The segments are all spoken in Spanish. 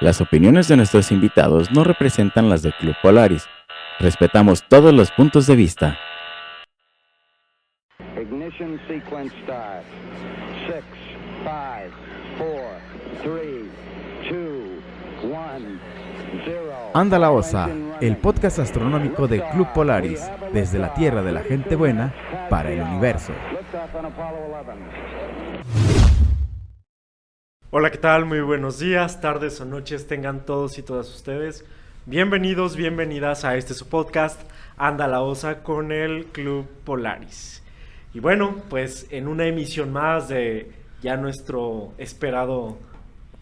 Las opiniones de nuestros invitados no representan las del Club Polaris. Respetamos todos los puntos de vista. Ignition sequence start. 6, 5, 4, 3, 2, 1, 0. Anda la Osa, el podcast astronómico del Club Polaris, desde la Tierra de la gente buena para el universo. Hola, ¿qué tal? Muy buenos días, tardes o noches tengan todos y todas ustedes. Bienvenidos, bienvenidas a este su podcast, Anda la Osa con el Club Polaris. Y bueno, pues en una emisión más de ya nuestro esperado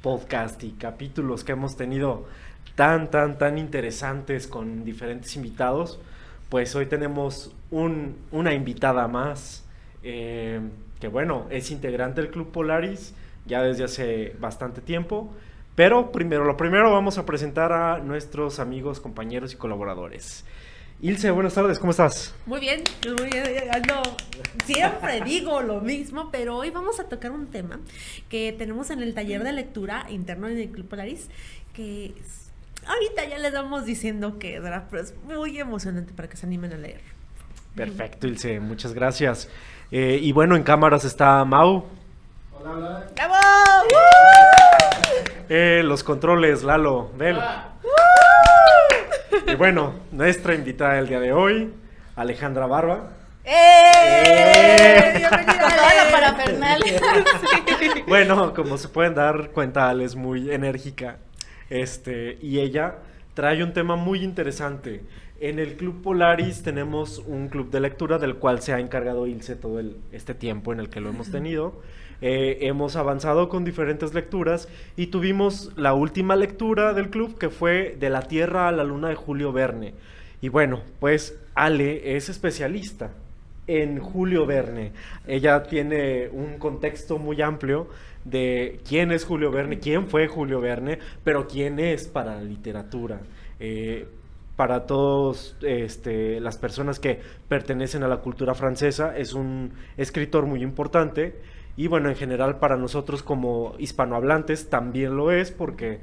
podcast y capítulos que hemos tenido tan interesantes con diferentes invitados, pues hoy tenemos una invitada más que bueno, es integrante del Club Polaris ya desde hace bastante tiempo, pero lo primero vamos a presentar a nuestros amigos, compañeros y colaboradores. Ilse, buenas tardes, ¿cómo estás? Muy bien, ando, siempre digo lo mismo, pero hoy vamos a tocar un tema que tenemos en el taller de lectura interno en el Club Polaris, que ahorita ya les vamos diciendo que pero es muy emocionante para que se animen a leer. Perfecto, Ilse, muchas gracias. Y bueno, en cámaras está Mau. ¡Bravo! Los controles, Lalo, Bel. Y bueno, nuestra invitada del día de hoy, Alejandra Barba. ¡Bienvenida a la parafernalia! Sí. Bueno, como se pueden dar cuenta, Ale es muy enérgica. Y ella trae un tema muy interesante. En el Club Polaris tenemos un club de lectura del cual se ha encargado Ilse todo este tiempo en el que lo hemos tenido. Hemos avanzado con diferentes lecturas y tuvimos la última lectura del club que fue De la Tierra a la Luna de Julio Verne. Y bueno, pues Ale es especialista en Julio Verne. Ella tiene un contexto muy amplio de quién es Julio Verne, quién fue Julio Verne, pero quién es para la literatura. Para todos las personas que pertenecen a la cultura francesa, es un escritor muy importante. Y bueno, en general para nosotros como hispanohablantes también lo es, porque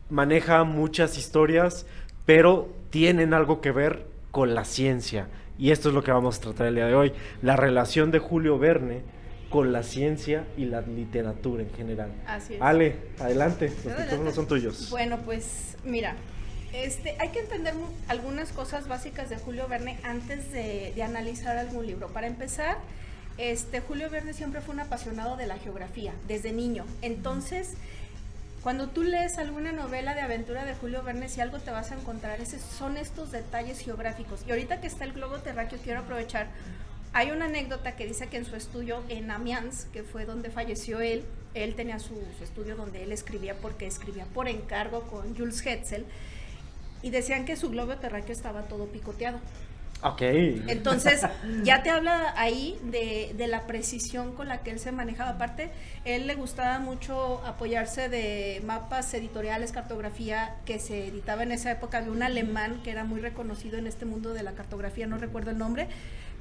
maneja muchas historias, pero tienen algo que ver con la ciencia. Y esto es lo que vamos a tratar el día de hoy, la relación de Julio Verne con la ciencia y la literatura en general. Así es. Ale, adelante, los micrófonos son tuyos. Bueno, pues mira, hay que entender algunas cosas básicas de Julio Verne antes de analizar algún libro. Para empezar, Julio Verne siempre fue un apasionado de la geografía, desde niño. Entonces, cuando tú lees alguna novela de aventura de Julio Verne, si algo te vas a encontrar, son estos detalles geográficos. Y ahorita que está el globo terráqueo, quiero aprovechar, hay una anécdota que dice que en su estudio en Amiens, que fue donde falleció él tenía su estudio donde él escribía, porque escribía por encargo con Jules Hetzel, y decían que su globo terráqueo estaba todo picoteado. Ok. Entonces, ya te habla ahí de la precisión con la que él se manejaba. Aparte, él le gustaba mucho apoyarse de mapas editoriales, cartografía que se editaba en esa época. Había un alemán que era muy reconocido en este mundo de la cartografía, no recuerdo el nombre,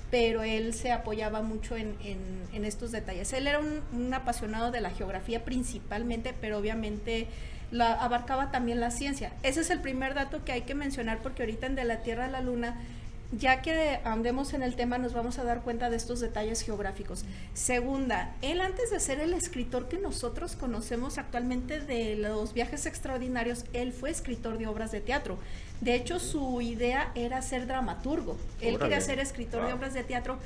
pero él se apoyaba mucho en estos detalles. Él era un apasionado de la geografía principalmente, pero obviamente abarcaba también la ciencia. Ese es el primer dato que hay que mencionar, porque ahorita en De la Tierra a la Luna, ya que andemos en el tema, nos vamos a dar cuenta de estos detalles geográficos. Segunda, él antes de ser el escritor que nosotros conocemos actualmente de los viajes extraordinarios, él fue escritor de obras de teatro. De hecho, su idea era ser dramaturgo. Él quería ser escritor de obras de teatro,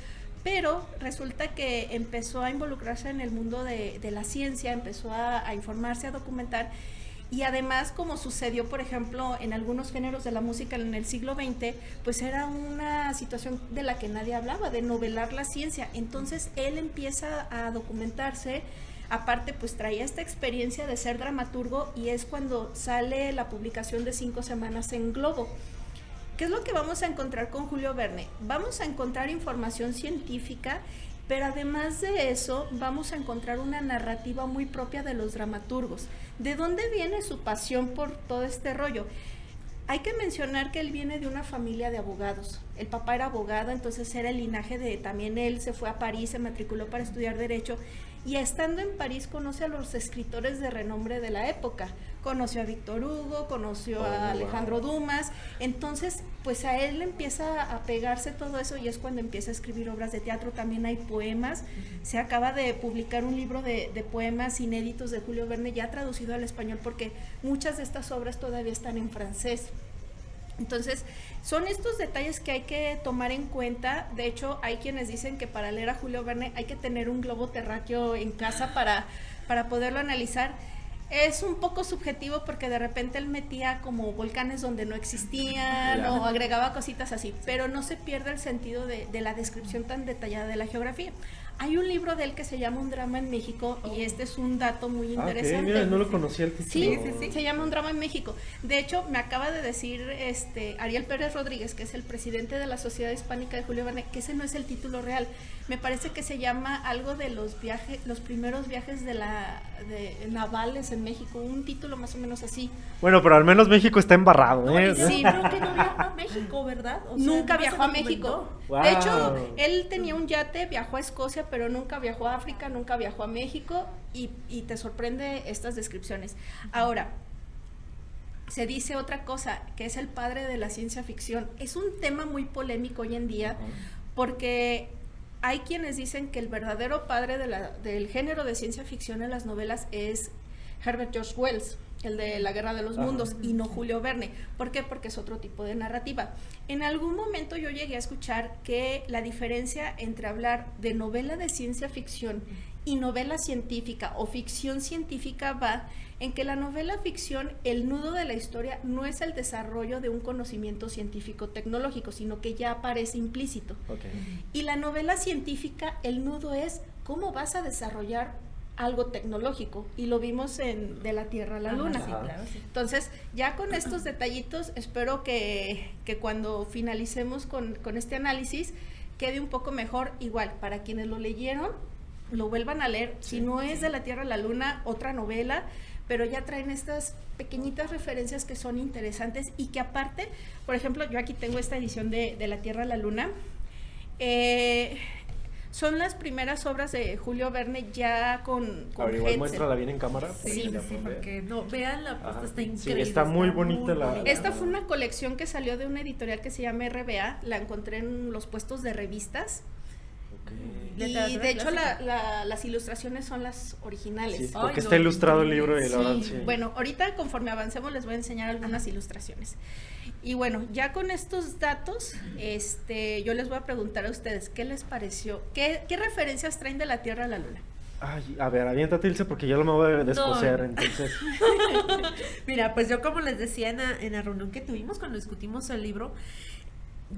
pero resulta que empezó a involucrarse en el mundo de la ciencia, empezó a informarse, a documentar. Y además, como sucedió, por ejemplo, en algunos géneros de la música en el siglo XX, pues era una situación de la que nadie hablaba, de novelar la ciencia. Entonces, él empieza a documentarse. Aparte, pues traía esta experiencia de ser dramaturgo, y es cuando sale la publicación de 5 semanas en Globo. ¿Qué es lo que vamos a encontrar con Julio Verne? Vamos a encontrar información científica, pero además de eso vamos a encontrar una narrativa muy propia de los dramaturgos. ¿De dónde viene su pasión por todo este rollo? Hay que mencionar que él viene de una familia de abogados. El papá era abogado, entonces era el linaje de, también él se fue a París, se matriculó para estudiar Derecho, y estando en París conoce a los escritores de renombre de la época, conoció a Víctor Hugo, conoció a Alejandro Dumas, entonces pues a él empieza a pegarse todo eso y es cuando empieza a escribir obras de teatro. También hay poemas, se acaba de publicar un libro de poemas inéditos de Julio Verne ya traducido al español porque muchas de estas obras todavía están en francés. Entonces, son estos detalles que hay que tomar en cuenta. De hecho, hay quienes dicen que para leer a Julio Verne hay que tener un globo terráqueo en casa para poderlo analizar. Es un poco subjetivo porque de repente él metía como volcanes donde no existían o agregaba cositas así, pero no se pierde el sentido de la descripción tan detallada de la geografía. Hay un libro de él que se llama Un drama en México y este es un dato muy interesante. Mira, no lo conocía el título. Sí, se llama Un drama en México. De hecho, me acaba de decir Ariel Pérez Rodríguez, que es el presidente de la Sociedad Hispánica de Julio Verne, que ese no es el título real. Me parece que se llama algo de los primeros viajes de navales en México, un título más o menos así. Bueno, pero al menos México está embarrado, No, ¿eh? sí, creo que no viajó a México, ¿verdad? O sea, Nunca no se viajó a documentó. México. Wow. De hecho, él tenía un yate, viajó a Escocia, pero nunca viajó a África, nunca viajó a México y te sorprende estas descripciones. Ahora, se dice otra cosa, que es el padre de la ciencia ficción. Es un tema muy polémico hoy en día porque hay quienes dicen que el verdadero padre del género de ciencia ficción en las novelas es Herbert George Wells, el de La Guerra de los Mundos, y no Julio Verne. ¿Por qué? Porque es otro tipo de narrativa. En algún momento yo llegué a escuchar que la diferencia entre hablar de novela de ciencia ficción y novela científica o ficción científica va en que la novela ficción, el nudo de la historia no es el desarrollo de un conocimiento científico-tecnológico, sino que ya aparece implícito. Y la novela científica, el nudo es cómo vas a desarrollar algo tecnológico, y lo vimos en De la Tierra a la Luna. Sí, claro, sí. Entonces, ya con estos detallitos, espero que cuando finalicemos con este análisis, quede un poco mejor. Igual, para quienes lo leyeron, lo vuelvan a leer. Si no es De la Tierra a la Luna, otra novela, pero ya traen estas pequeñitas referencias que son interesantes y que aparte, por ejemplo, yo aquí tengo esta edición de La Tierra a la Luna. Son las primeras obras de Julio Verne ya con A ver, igual Hetzel. muéstrala bien en cámara. Sí, porque no, vean la puesta, está increíble. está muy bonita la- bonita. Esta fue una colección que salió de una editorial que se llama RBA, la encontré en los puestos de revistas. Y Literatura de hecho clásica. las ilustraciones son las originales. Sí, Ay, porque no, está ilustrado el increíble. libro y la verdad, Sí, sí. bueno, ahorita conforme avancemos les voy a enseñar algunas ilustraciones. Y bueno, ya con estos datos, yo les voy a preguntar a ustedes, ¿qué les pareció? ¿Qué referencias traen de la Tierra a la Luna? Ay, a ver, aviéntate, Ilse, porque yo lo me voy a descoser, No. entonces. Mira, pues yo como les decía en la reunión que tuvimos cuando discutimos el libro,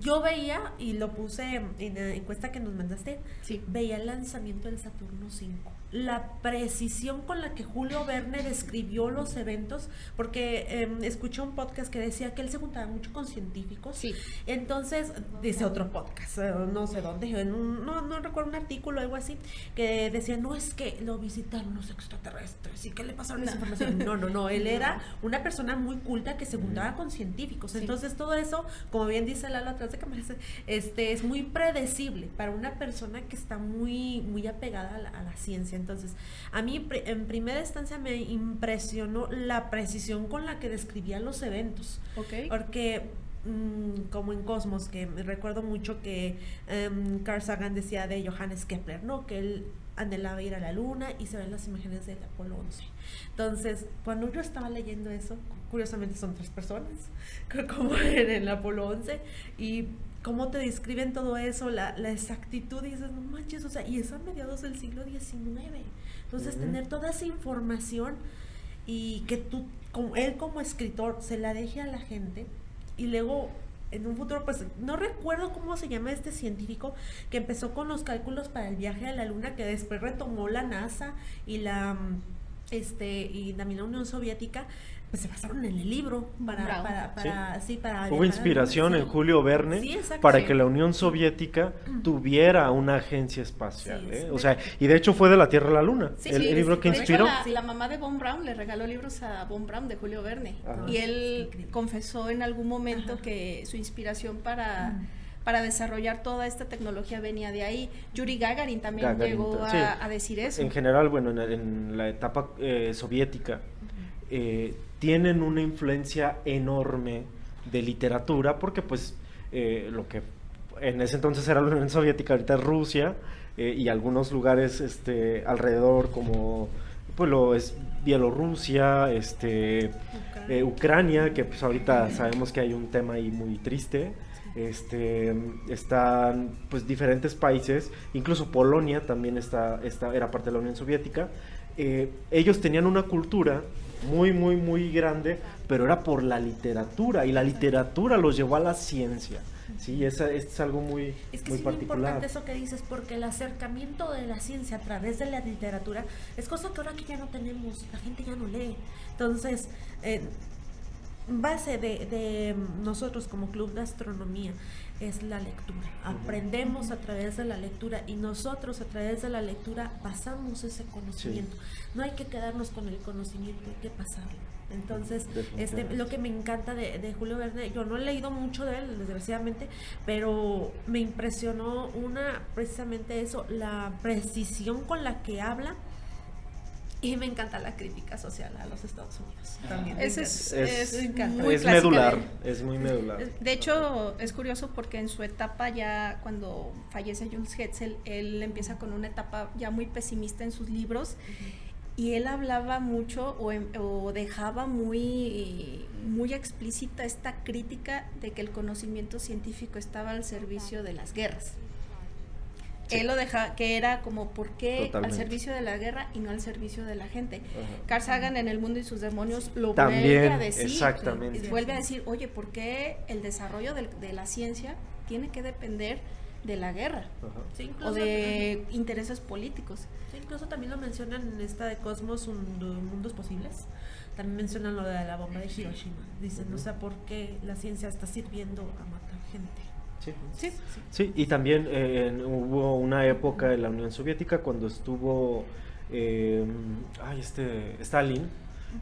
yo veía, y lo puse en la encuesta que nos mandaste, Sí. veía el lanzamiento del Saturno 5. La precisión con la que Julio Verne describió los eventos, porque escuché un podcast que decía que él se juntaba mucho con científicos. Sí. Entonces, dice otro podcast, no sé dónde, no recuerdo un artículo o algo así, que decía, no es que lo visitaron los extraterrestres y que le pasaron esa información. No, él era una persona muy culta que se juntaba con científicos. Sí. Entonces, todo eso, como bien dice Lalo atrás de cámaras, es muy predecible para una persona que está muy, muy apegada a la ciencia. Entonces, a mí en primera instancia me impresionó la precisión con la que describía los eventos. Ok. Porque como en Cosmos, que me recuerdo mucho que Carl Sagan decía de Johannes Kepler, ¿no? Que él anhelaba ir a la luna y se ven las imágenes del Apolo 11. Entonces, cuando yo estaba leyendo eso, curiosamente son 3 personas, como en el Apolo 11, y cómo te describen todo eso, la exactitud, y dices, no manches, o sea, y es a mediados del siglo XIX. Entonces, tener toda esa información y que tú, él como escritor, se la deje a la gente, y luego en un futuro, pues no recuerdo cómo se llama este científico que empezó con los cálculos para el viaje a la luna, que después retomó la NASA y y también la Unión Soviética, pues se basaron en el libro para Hubo inspiración en Julio Verne Sí, exacto. para Sí. que la Unión Soviética tuviera una agencia espacial, Sí, ¿eh? sí. O sea, y de hecho fue de la Tierra a la Luna, Sí, el sí, libro que de hecho, inspiró. la mamá de Von Braun le regaló libros a Von Braun de Julio Verne. Ajá. Y él Increíble. confesó en algún momento que su inspiración para desarrollar toda esta tecnología venía de ahí. Yuri Gagarin también Gagarin, llegó sí. a decir eso. En general, bueno, en la etapa soviética, tienen una influencia enorme de literatura, porque pues lo que en ese entonces era la Unión Soviética, ahorita es Rusia, y algunos lugares alrededor como pues lo es Bielorrusia, Ucrania, que pues ahorita sabemos que hay un tema ahí muy triste. Están pues diferentes países, incluso Polonia también era parte de la Unión Soviética. Ellos tenían una cultura muy, muy, muy grande, pero era por la literatura, y la literatura los llevó a la ciencia. Sí, es algo muy, Es que muy es muy particular. importante eso que dices, porque el acercamiento de la ciencia a través de la literatura es cosa que ahora que ya no tenemos, la gente ya no lee. Entonces, base de nosotros como Club de Astronomía es la lectura. Aprendemos a través de la lectura, y nosotros a través de la lectura pasamos ese conocimiento. No hay que quedarnos con el conocimiento, hay que pasarlo. Entonces, lo que me encanta de Julio Verne, yo no he leído mucho de él, desgraciadamente, pero me impresionó precisamente eso, la precisión con la que habla. Y me encanta la crítica social a los Estados Unidos. También. Ese Es muy clásica medular. Es muy medular. De hecho, es curioso porque en su etapa ya, cuando fallece Jules Hetzel, él empieza con una etapa ya muy pesimista en sus libros, y él hablaba mucho o dejaba muy, muy explícita esta crítica de que el conocimiento científico estaba al servicio de las guerras. Sí. Él lo deja, que era como, ¿por qué al servicio de la guerra y no al servicio de la gente? Ajá. Carl Sagan en El mundo y sus demonios lo vuelve a decir. Exactamente. Vuelve a decir, oye, ¿por qué el desarrollo de la ciencia tiene que depender de la guerra? Sí, incluso, o de intereses políticos? Sí, incluso también lo mencionan en esta de Cosmos, mundos posibles. También mencionan lo de la bomba de Hiroshima. Dicen, o sea, ¿por qué la ciencia está sirviendo a matar gente? Sí, y también hubo una época en la Unión Soviética cuando estuvo Stalin,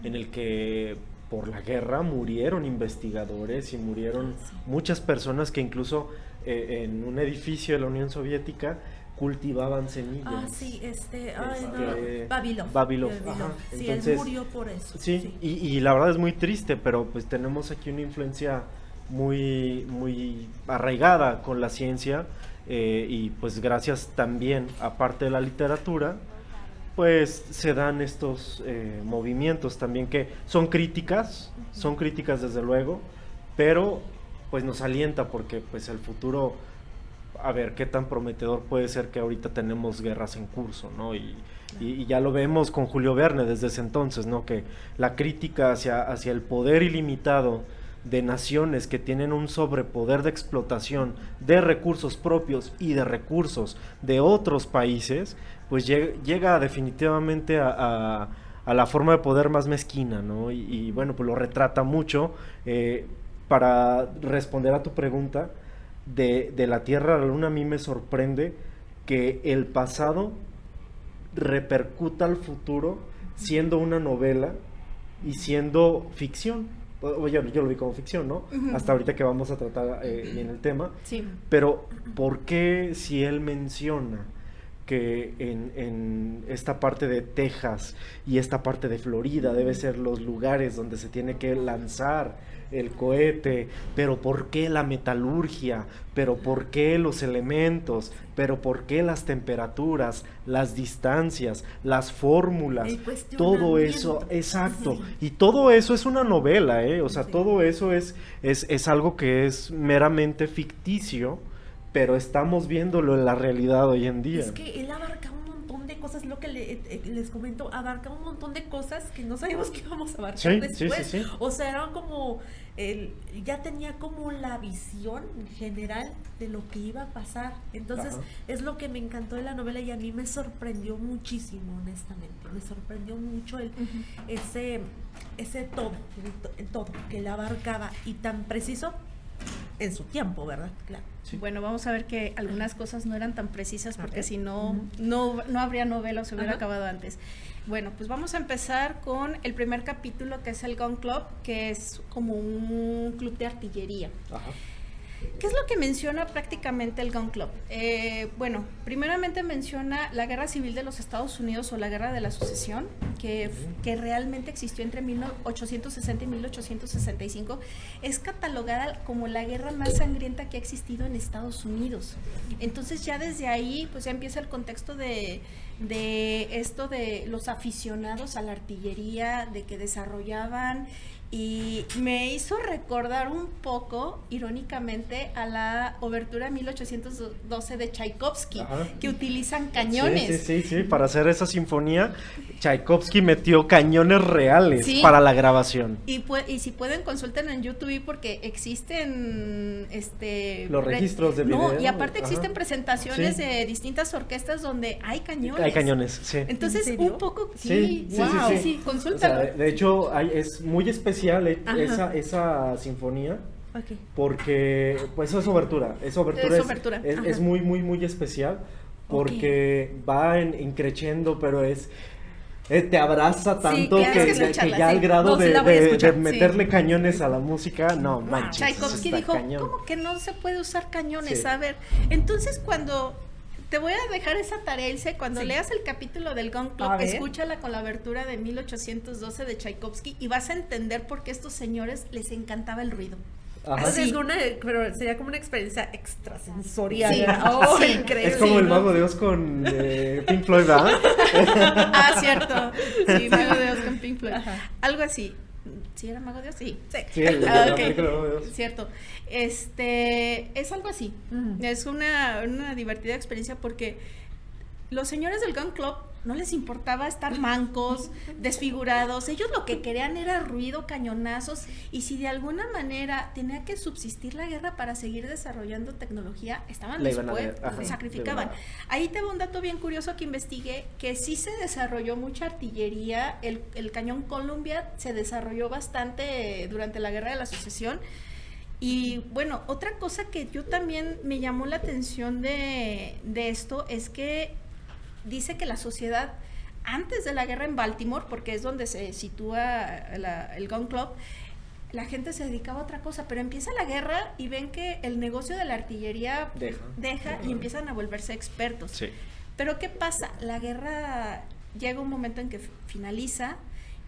en el que por la guerra murieron investigadores y murieron muchas personas que incluso en un edificio de la Unión Soviética cultivaban semillas. Vavilov. Sí, entonces, él murió por eso. Sí. Y la verdad es muy triste, pero pues tenemos aquí una influencia muy, muy arraigada con la ciencia, y pues gracias también, aparte de la literatura, pues se dan estos movimientos también que son críticas desde luego, pero pues nos alienta porque pues el futuro, a ver qué tan prometedor puede ser, que ahorita tenemos guerras en curso, ¿no? Y ya lo vemos con Julio Verne desde ese entonces, ¿no? Que la crítica hacia el poder ilimitado de naciones que tienen un sobrepoder de explotación de recursos propios y de recursos de otros países, pues llega definitivamente a la forma de poder más mezquina, ¿no? Y bueno, pues lo retrata mucho. Para responder a tu pregunta, de la Tierra a la Luna, a mí me sorprende que el pasado repercuta al futuro siendo una novela y siendo ficción. Yo lo vi como ficción, ¿no? Uh-huh. Hasta ahorita que vamos a tratar bien el tema. Sí. Pero, ¿por qué si él menciona que en esta parte de Texas y esta parte de Florida debe ser los lugares donde se tiene que lanzar el cohete, pero por qué la metalurgia, pero por qué los elementos, pero por qué las temperaturas, las distancias, las fórmulas, todo eso, exacto, y todo eso es una novela, o sea, todo eso es algo que es meramente ficticio, pero estamos viéndolo en la realidad hoy en día. Es que él abarca un montón de cosas, lo que les comento, abarca un montón de cosas que no sabíamos que íbamos a abarcar después. Sí. O sea, era como, ya tenía como la visión general de lo que iba a pasar. Entonces, es lo que me encantó de la novela, y a mí me sorprendió muchísimo, honestamente. Me sorprendió mucho ese todo que le abarcaba, y tan preciso en su tiempo, ¿verdad? Claro. Sí. Bueno, vamos a ver que algunas cosas no eran tan precisas, porque si no, no habría novela, o se hubiera acabado antes. Bueno, pues vamos a empezar con el primer capítulo, que es el Gun Club, que es como un club de artillería. ¿Qué es lo que menciona prácticamente el Gun Club? Bueno, primeramente menciona la Guerra Civil de los Estados Unidos o la Guerra de la Sucesión, que realmente existió entre 1860 y 1865. Es catalogada como la guerra más sangrienta que ha existido en Estados Unidos. Entonces ya desde ahí pues ya empieza el contexto de esto de los aficionados a la artillería, de que desarrollaban, y me hizo recordar un poco, irónicamente, a la obertura 1812 de Tchaikovsky, que utilizan cañones. Sí, para hacer esa sinfonía, Tchaikovsky metió cañones reales para la grabación. Y si pueden, consulten en YouTube porque existen los registros de video. No, y aparte existen presentaciones de distintas orquestas donde hay cañones. Hay cañones, sí. Entonces, un poco, sí, consúltalo. O sea, de hecho, es muy especial esa sinfonía. Okay. Porque, pues, es obertura. Es muy, muy, muy especial. Porque va increciendo, pero te abraza tanto que ya al grado de meterle cañones a la música, no manches. Tchaikovsky dijo, ¿cómo que no se puede usar cañones? Sí. A ver, entonces cuando... Te voy a dejar esa tarea, Ilse, cuando leas el capítulo del Gun Club, escúchala con la abertura de 1812 de Tchaikovsky y vas a entender por qué a estos señores les encantaba el ruido. Pero sería como una experiencia extrasensorial. Sí. Increíble. Es como el Mago de Oz con Pink Floyd, ¿verdad? Cierto. Sí, Mago de Oz con Pink Floyd. Algo así. ¿Sí era Mago de Oz? Sí. Cierto. Es algo así. Es una divertida experiencia porque los señores del Gun Club no les importaba estar mancos, desfigurados. Ellos lo que querían era ruido, cañonazos, y si de alguna manera tenía que subsistir la guerra para seguir desarrollando tecnología, estaban dispuestos, sacrificaban. Ahí te va un dato bien curioso que investigué, que sí se desarrolló mucha artillería. El cañón Columbia se desarrolló bastante durante la Guerra de la Sucesión. Y bueno, otra cosa que yo también me llamó la atención de esto es que dice que la sociedad, antes de la guerra en Baltimore, porque es donde se sitúa el Gun Club, la gente se dedicaba a otra cosa, pero empieza la guerra y ven que el negocio de la artillería deja y empiezan a volverse expertos. Sí. Pero ¿qué pasa? La guerra llega un momento en que finaliza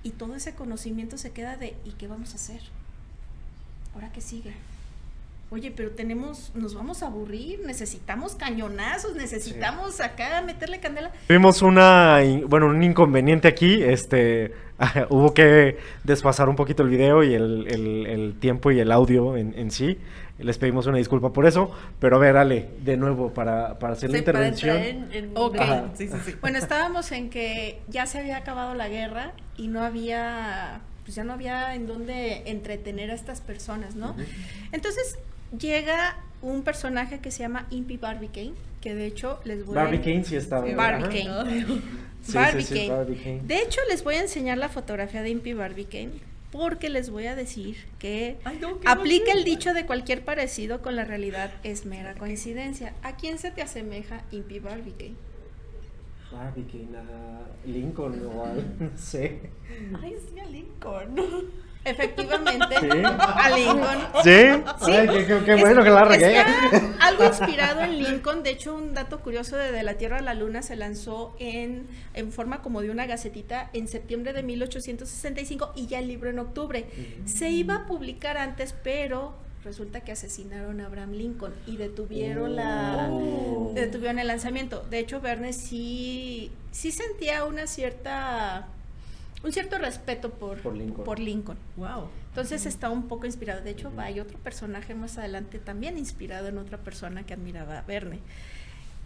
y todo ese conocimiento se queda ¿y qué vamos a hacer? ¿Ahora qué sigue? Oye, pero nos vamos a aburrir, necesitamos cañonazos, necesitamos acá meterle candela. Tuvimos un inconveniente aquí, hubo que desfasar un poquito el video y el tiempo y el audio en sí. Les pedimos una disculpa por eso, pero a ver, Ale, de nuevo, para hacer la intervención. Sí. Bueno, estábamos en que ya se había acabado la guerra y no había... pues ya no había en dónde entretener a estas personas, ¿no? Entonces llega un personaje que se llama Impy Barbicane, que de hecho les voy Barbicane sí estaba. Barbicane. Barbicane. De hecho les voy a enseñar la fotografía de Impy Barbicane porque les voy a decir que aplica el dicho de cualquier parecido con la realidad es mera coincidencia. ¿A quién se te asemeja Impy Barbicane? Barbicane, Lincoln o algo, no sé. Ay, sí, a Lincoln. Efectivamente, a Lincoln. ¿Sí? Ay, qué bueno que la regué. Está algo inspirado en Lincoln. De hecho, un dato curioso de la Tierra a la Luna se lanzó en forma como de una gacetita en septiembre de 1865 y ya el libro en octubre. Se iba a publicar antes, pero resulta que asesinaron a Abraham Lincoln y detuvieron el lanzamiento. De hecho, Verne sí sentía un cierto respeto por Lincoln. Wow. Entonces está un poco inspirado. De hecho, hay otro personaje más adelante también inspirado en otra persona que admiraba a Verne.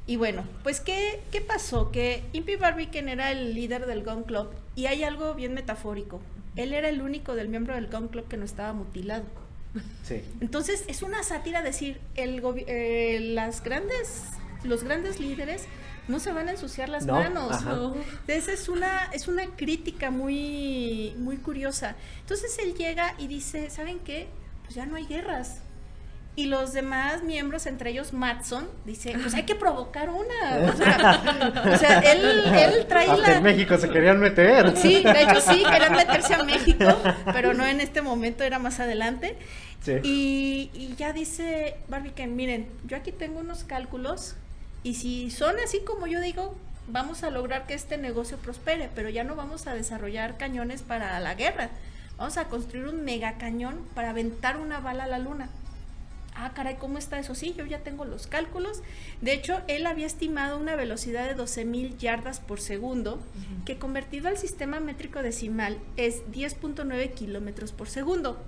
Y bueno, pues ¿qué pasó? Que Impy Barbicane era el líder del Gun Club y hay algo bien metafórico. Él era el único del miembro del Gun Club que no estaba mutilado. Sí. Entonces es una sátira decir, los grandes líderes no se van a ensuciar las manos. ¿No? Entonces es una crítica muy, muy curiosa. Entonces él llega y dice, ¿saben qué? Pues ya no hay guerras. Y los demás miembros, entre ellos Matson, dice, pues hay que provocar una. O sea, él trae Hasta en México se querían meter. Sí, de hecho sí, querían meterse a México, pero no en este momento, era más adelante. Sí. Y ya dice Barbicane, miren, yo aquí tengo unos cálculos y si son así como yo digo, vamos a lograr que este negocio prospere, pero ya no vamos a desarrollar cañones para la guerra. Vamos a construir un mega cañón para aventar una bala a la luna. Ah, caray, ¿cómo está eso? Sí, yo ya tengo los cálculos. De hecho, él había estimado una velocidad de 12,000 yardas por segundo, que convertido al sistema métrico decimal es 10.9 kilómetros por segundo.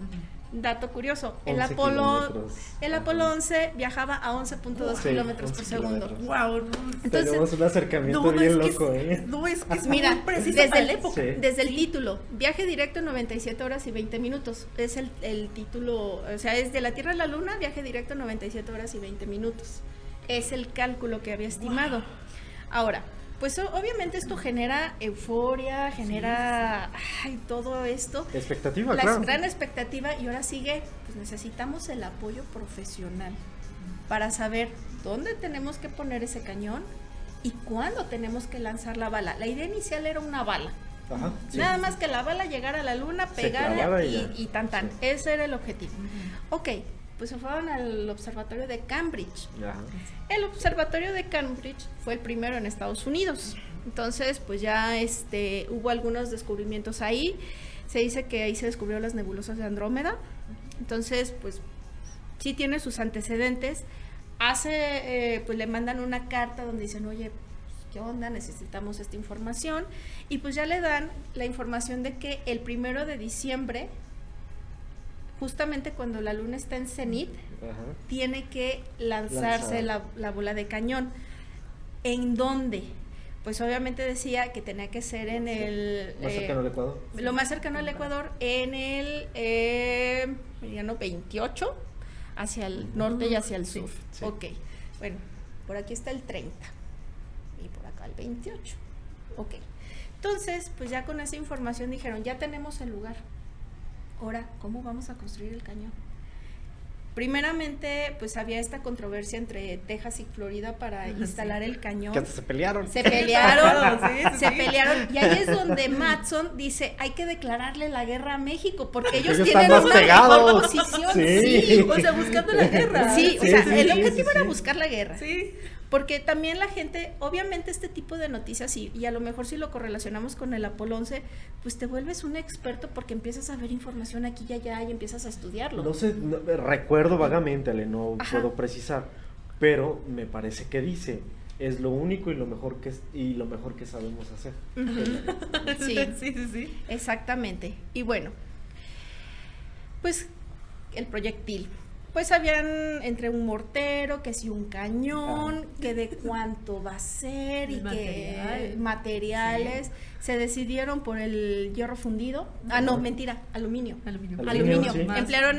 Dato curioso, el 11 Apolo kilómetros. 11 viajaba a 11.2 Sí, kilómetros por 11 segundo. kilómetros. Wow. Entonces, Tenemos un acercamiento bien loco, No, es que es mira, muy preciso desde para el, la época. Sí. desde el título, viaje directo en 97 horas y 20 minutos, es el título, o sea, es de la Tierra a la Luna, viaje directo en 97 horas y 20 minutos, es el cálculo que había estimado. Ahora, pues obviamente esto genera euforia, genera todo esto, Expectativa, la claro. gran expectativa, y ahora sigue, pues necesitamos el apoyo profesional para saber dónde tenemos que poner ese cañón y cuándo tenemos que lanzar la bala. La idea inicial era una bala, Ajá, sí. nada más que la bala llegara a la luna, Se pegara clavara y ya. tan tan, Sí. ese era el objetivo. Ok, pues se fueron al observatorio de Cambridge. Ajá. El observatorio de Cambridge fue el primero en Estados Unidos. Entonces, pues ya hubo algunos descubrimientos ahí. Se dice que ahí se descubrió las nebulosas de Andrómeda. Entonces, pues sí tiene sus antecedentes. Pues le mandan una carta donde dicen, oye, ¿qué onda? Necesitamos esta información. Y pues ya le dan la información de que el 1 de diciembre, justamente cuando la luna está en cenit, Ajá. tiene que lanzarse la bola de cañón. ¿En dónde? Pues obviamente decía que tenía que ser en el... Más cercano al Ecuador. Lo más cercano al Ecuador, en el meridiano 28, hacia el norte y hacia el sur. sí. Ok, bueno, por aquí está el 30 y por acá el 28. Ok, entonces, pues ya con esa información dijeron, ya tenemos el lugar. Ahora, ¿cómo vamos a construir el cañón? Primeramente, pues había esta controversia entre Texas y Florida para instalar el cañón. Que hasta se pelearon. Se pelearon, Sí. se pelearon, y ahí es donde Matson dice, hay que declararle la guerra a México, porque ellos Ellos tienen están más una pegados. mejor posición. Sí. Sí, O sea, buscando la guerra. sí, o Sí, sea, sí, el sí, objetivo sí, era sí. buscar la guerra. Sí. Porque también la gente, obviamente este tipo de noticias, y a lo mejor si lo correlacionamos con el Apolo 11, pues te vuelves un experto porque empiezas a ver información aquí y allá y empiezas a estudiarlo. No sé, recuerdo vagamente, Ale, no Ajá. puedo precisar, pero me parece que dice, es lo único y lo mejor que sabemos hacer. Sí, Sí. exactamente. Y bueno, pues el proyectil. Pues habían entre un mortero, que si un cañón, que de cuánto va a ser y que materiales. Sí. Se decidieron por el hierro fundido. Ah, no, mentira, aluminio. Aluminio, sí. Emplearon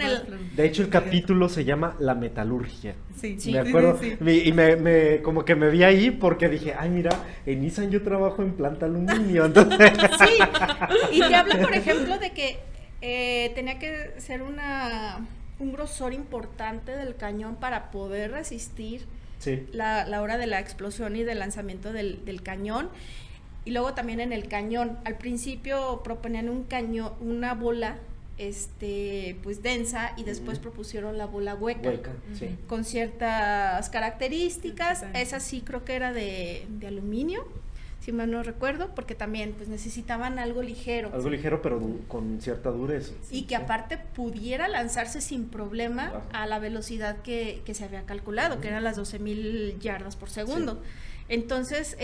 De hecho, el capítulo se llama La metalurgia. Sí, Me acuerdo, y me como que me vi ahí porque dije, ay, mira, en Nissan yo trabajo en planta aluminio. Entonces, Sí, y te habla, por ejemplo, de que tenía que ser un grosor importante del cañón para poder resistir sí. la hora de la explosión y del lanzamiento del cañón. Y luego también en el cañón, al principio proponían un cañón, una bola pues densa, y después propusieron la bola hueca. Sí. Con ciertas características. Exactamente. Esa sí creo que era de aluminio, si mal no recuerdo, porque también pues necesitaban algo ligero. Algo ligero, pero con cierta dureza. Y que aparte pudiera lanzarse sin problema Ajá. a la velocidad que se había calculado, que eran las 12,000 yardas por segundo. Sí. Entonces,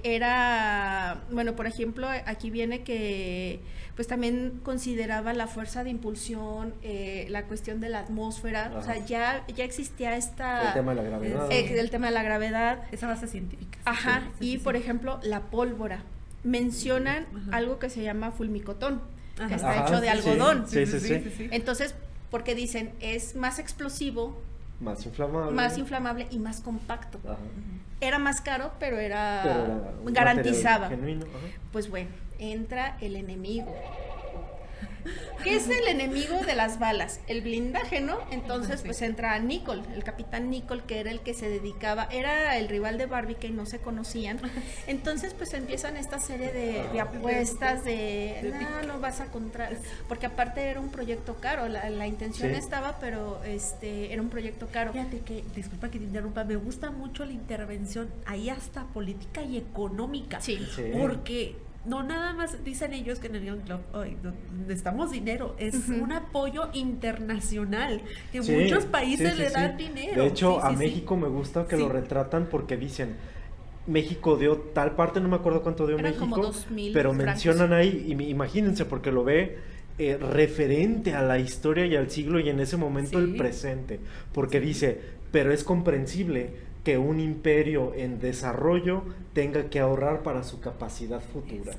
era, bueno, por ejemplo, aquí viene que pues también consideraba la fuerza de impulsión, la cuestión de la atmósfera. Ajá. O sea, ya existía El tema de la gravedad. el tema de la gravedad. Esa base científica. Ajá, Sí, y sí, por sí. ejemplo, la pólvora. Mencionan Ajá. algo que se llama fulmicotón, Ajá. que está Ajá, hecho de sí, algodón. Sí. Entonces, porque dicen, es más explosivo, Más inflamable. más inflamable y más compacto. Ajá. Era más caro, pero Pero era un garantizaba. material genuino, ajá. Pues bueno, entra el enemigo. ¿Qué es el enemigo de las balas? El blindaje, ¿no? Entonces, pues entra Nicol, el capitán Nicol, que era el que se dedicaba, era el rival de Barbie, que no se conocían. Entonces, pues empiezan esta serie de apuestas, no vas a comprar, porque aparte era un proyecto caro, la intención estaba, pero era un proyecto caro. Fíjate que, disculpa que te interrumpa, me gusta mucho la intervención ahí hasta política y económica. Sí. Porque no nada más dicen ellos que en el Gun Club necesitamos dinero, es un apoyo internacional que muchos países le dan dinero. De hecho, a México me gusta que lo retratan porque dicen, México dio tal parte, no me acuerdo cuánto dio Eran México, como 2,000 pero francos. mencionan ahí, y imagínense, porque lo ve referente a la historia y al siglo y en ese momento el presente, porque dice, pero es comprensible que un imperio en desarrollo tenga que ahorrar para su capacidad futura.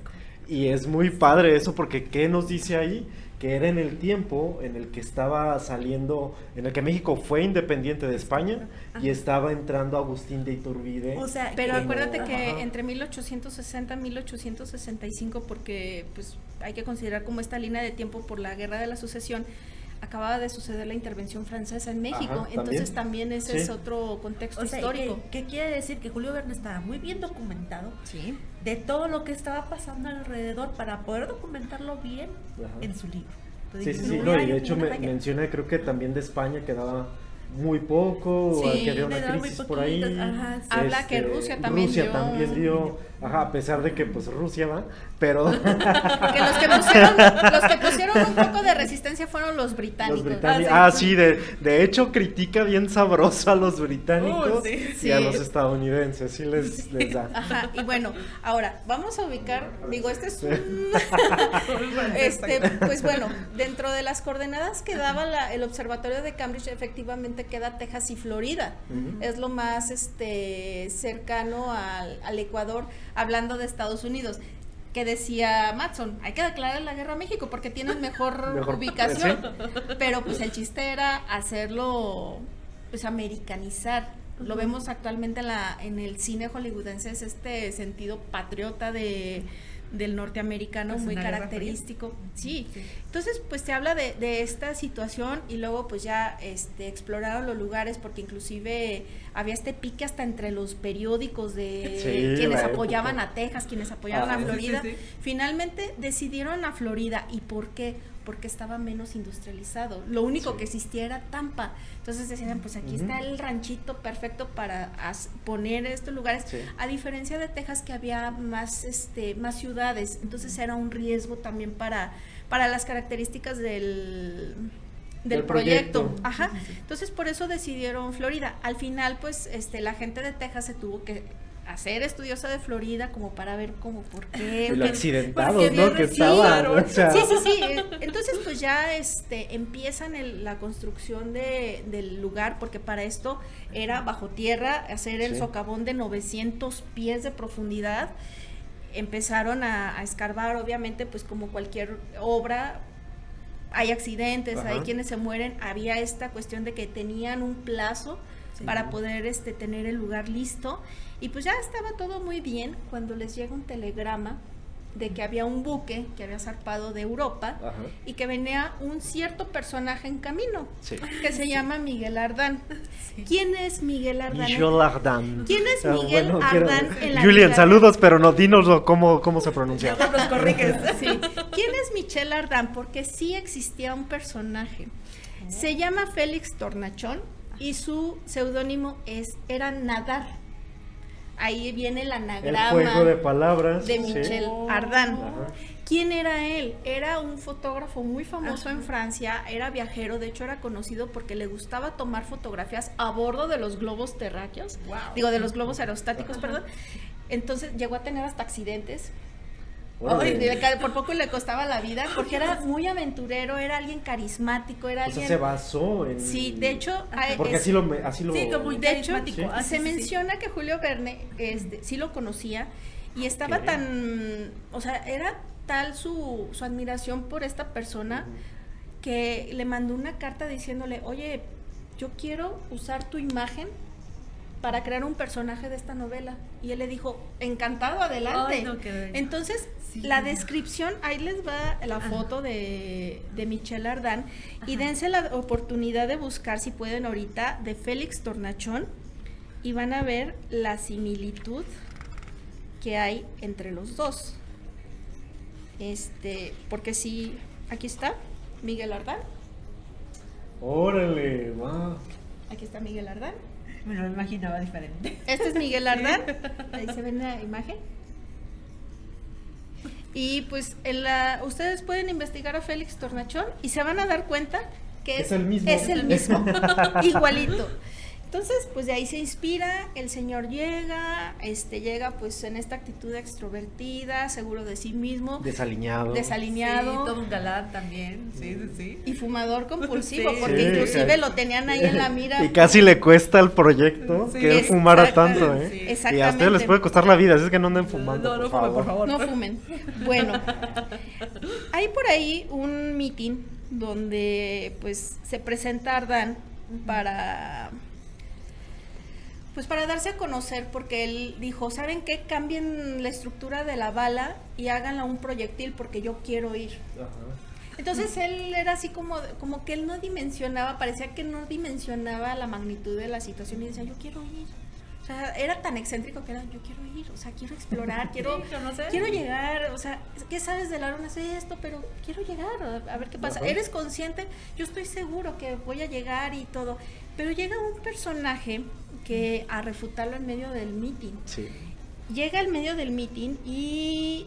Y es muy padre eso, porque ¿qué nos dice ahí? Que era en el tiempo en el que estaba saliendo, en el que México fue independiente de España y estaba entrando Agustín de Iturbide. O sea, Pero como- acuérdate que entre 1860 y 1865, porque pues hay que considerar como esta línea de tiempo por la Guerra de la Sucesión, acababa de suceder la intervención francesa en México, Ajá, entonces también ese Sí. es otro contexto histórico. ¿qué quiere decir? Que Julio Verne estaba muy bien documentado Sí. de todo lo que estaba pasando alrededor para poder documentarlo bien en su libro. Entonces, Sí, no y hay de hecho ninguna falla. menciona, creo que también de España quedaba muy poco, Sí, que había una le daba muy crisis por ahí. poquitos, ajá, sí. Habla que Rusia también dio. Ajá, a pesar de que pues Rusia va, pero Que los que pusieron un poco de resistencia fueron los británicos. los británicos, sí, de hecho critica bien sabroso a los británicos sí. y a Sí. los estadounidenses, sí les da. Ajá, y bueno, ahora vamos a ubicar, digo, este es un pues bueno, dentro de las coordenadas que daba el observatorio de Cambridge, efectivamente queda Texas y Florida. Es lo más cercano al Ecuador, hablando de Estados Unidos. Que decía Matson, hay que declarar la guerra a México porque tienen mejor ubicación. Pero pues el chiste era hacerlo, pues americanizar. Lo vemos actualmente en el cine hollywoodense, es este sentido patriota del norteamericano, Pues muy una guerra característico. Sí. Entonces, pues se habla de esta situación y luego pues ya exploraron los lugares porque inclusive había este pique hasta entre los periódicos de quienes apoyaban a Texas, quienes apoyaban a Florida. Finalmente decidieron a Florida. ¿Y por qué? Porque estaba menos industrializado. Lo único que existía era Tampa. Entonces decían, pues aquí está el ranchito perfecto para poner estos lugares. A diferencia de Texas, que había más ciudades. Entonces era un riesgo también para las características del proyecto. Ajá. Entonces por eso decidieron Florida. Al final, pues, la gente de Texas se tuvo que hacer estudiosa de Florida como para ver cómo, por qué. Y lo accidentados, porque ¿no? Que estaban, o sea. Sí. Entonces, pues ya empiezan la construcción del lugar, porque para esto era bajo tierra, hacer el socavón de 900 pies de profundidad. Empezaron a escarbar, obviamente, pues como cualquier obra, hay accidentes, hay quienes se mueren. Había esta cuestión de que tenían un plazo para poder tener el lugar listo, y pues ya estaba todo muy bien cuando les llega un telegrama de que había un buque que había zarpado de Europa y que venía un cierto personaje en camino que se llama Miguel Ardán. ¿Quién es Miguel Ardán? Michel Ardán. ¿Quién es Miguel Ardán en la Julian, vida? saludos, pero no, dinoslo cómo se pronuncia. Nos corriges. Sí. ¿Quién es Michel Ardán? Porque sí existía un personaje. Se llama Félix Tornachón y su seudónimo era Nadar. Ahí viene el anagrama El juego de palabras de Michel Ardán. Ajá. ¿Quién era él? Era un fotógrafo muy famoso en Francia, era viajero, de hecho era conocido porque le gustaba tomar fotografías a bordo de los globos terráqueos, de los globos aerostáticos, perdón. Entonces llegó a tener hasta accidentes. Por poco le costaba la vida porque era muy aventurero, era alguien carismático, era alguien... O sea, se basó en... Sí, de hecho... Porque así lo... Sí, como muy de hecho, carismático. se menciona que Julio Verne sí lo conocía y estaba tan... O sea, era tal su admiración por esta persona que le mandó una carta diciéndole, oye, yo quiero usar tu imagen para crear un personaje de esta novela. Y él le dijo, encantado, adelante. Ay, no, qué- Entonces, Sí. la descripción, ahí les va la foto de Michelle Ardán, y dense la oportunidad de buscar, si pueden ahorita, de Félix Tornachón, y van a ver la similitud que hay entre los dos. Porque sí, aquí está Miguel Ardán, Órale, va. aquí está Miguel Ardán. Me lo imaginaba diferente. Este es Miguel Ardán, ahí se ve en la imagen. Y pues ustedes pueden investigar a Félix Tornachón y se van a dar cuenta que Es el mismo. Es el mismo, igualito. Entonces, pues de ahí se inspira, el señor llega pues en esta actitud extrovertida, seguro de sí mismo, Desaliñado. desalineado. Sí, todo un galán también. Sí, sí, sí. Y fumador compulsivo, Sí. porque Sí, inclusive claro. lo tenían ahí en la mira. Y casi le cuesta al proyecto Sí, que él fumara exactamente, tanto, ¿eh? sí. Y a Exactamente. ustedes les puede costar la vida, así es que no anden fumando, No, no por fumen, por favor. favor. No fumen. Bueno, hay por ahí un meeting donde pues se presenta Ardán para darse a conocer, porque él dijo, ¿saben qué? Cambien la estructura de la bala y háganla un proyectil porque yo quiero ir. Entonces él era así como que él no dimensionaba, parecía que no dimensionaba la magnitud de la situación y decía, yo quiero ir. O sea, era tan excéntrico que era, yo quiero ir, o sea, quiero explorar, quiero conocer. quiero llegar, o sea, ¿qué sabes de la luna? Sé esto, pero quiero llegar, a ver qué pasa. Ajá. ¿Eres consciente? Yo estoy seguro que voy a llegar y todo. Pero llega un personaje que a refutarlo en medio del meeting. Sí. Llega al medio del meeting y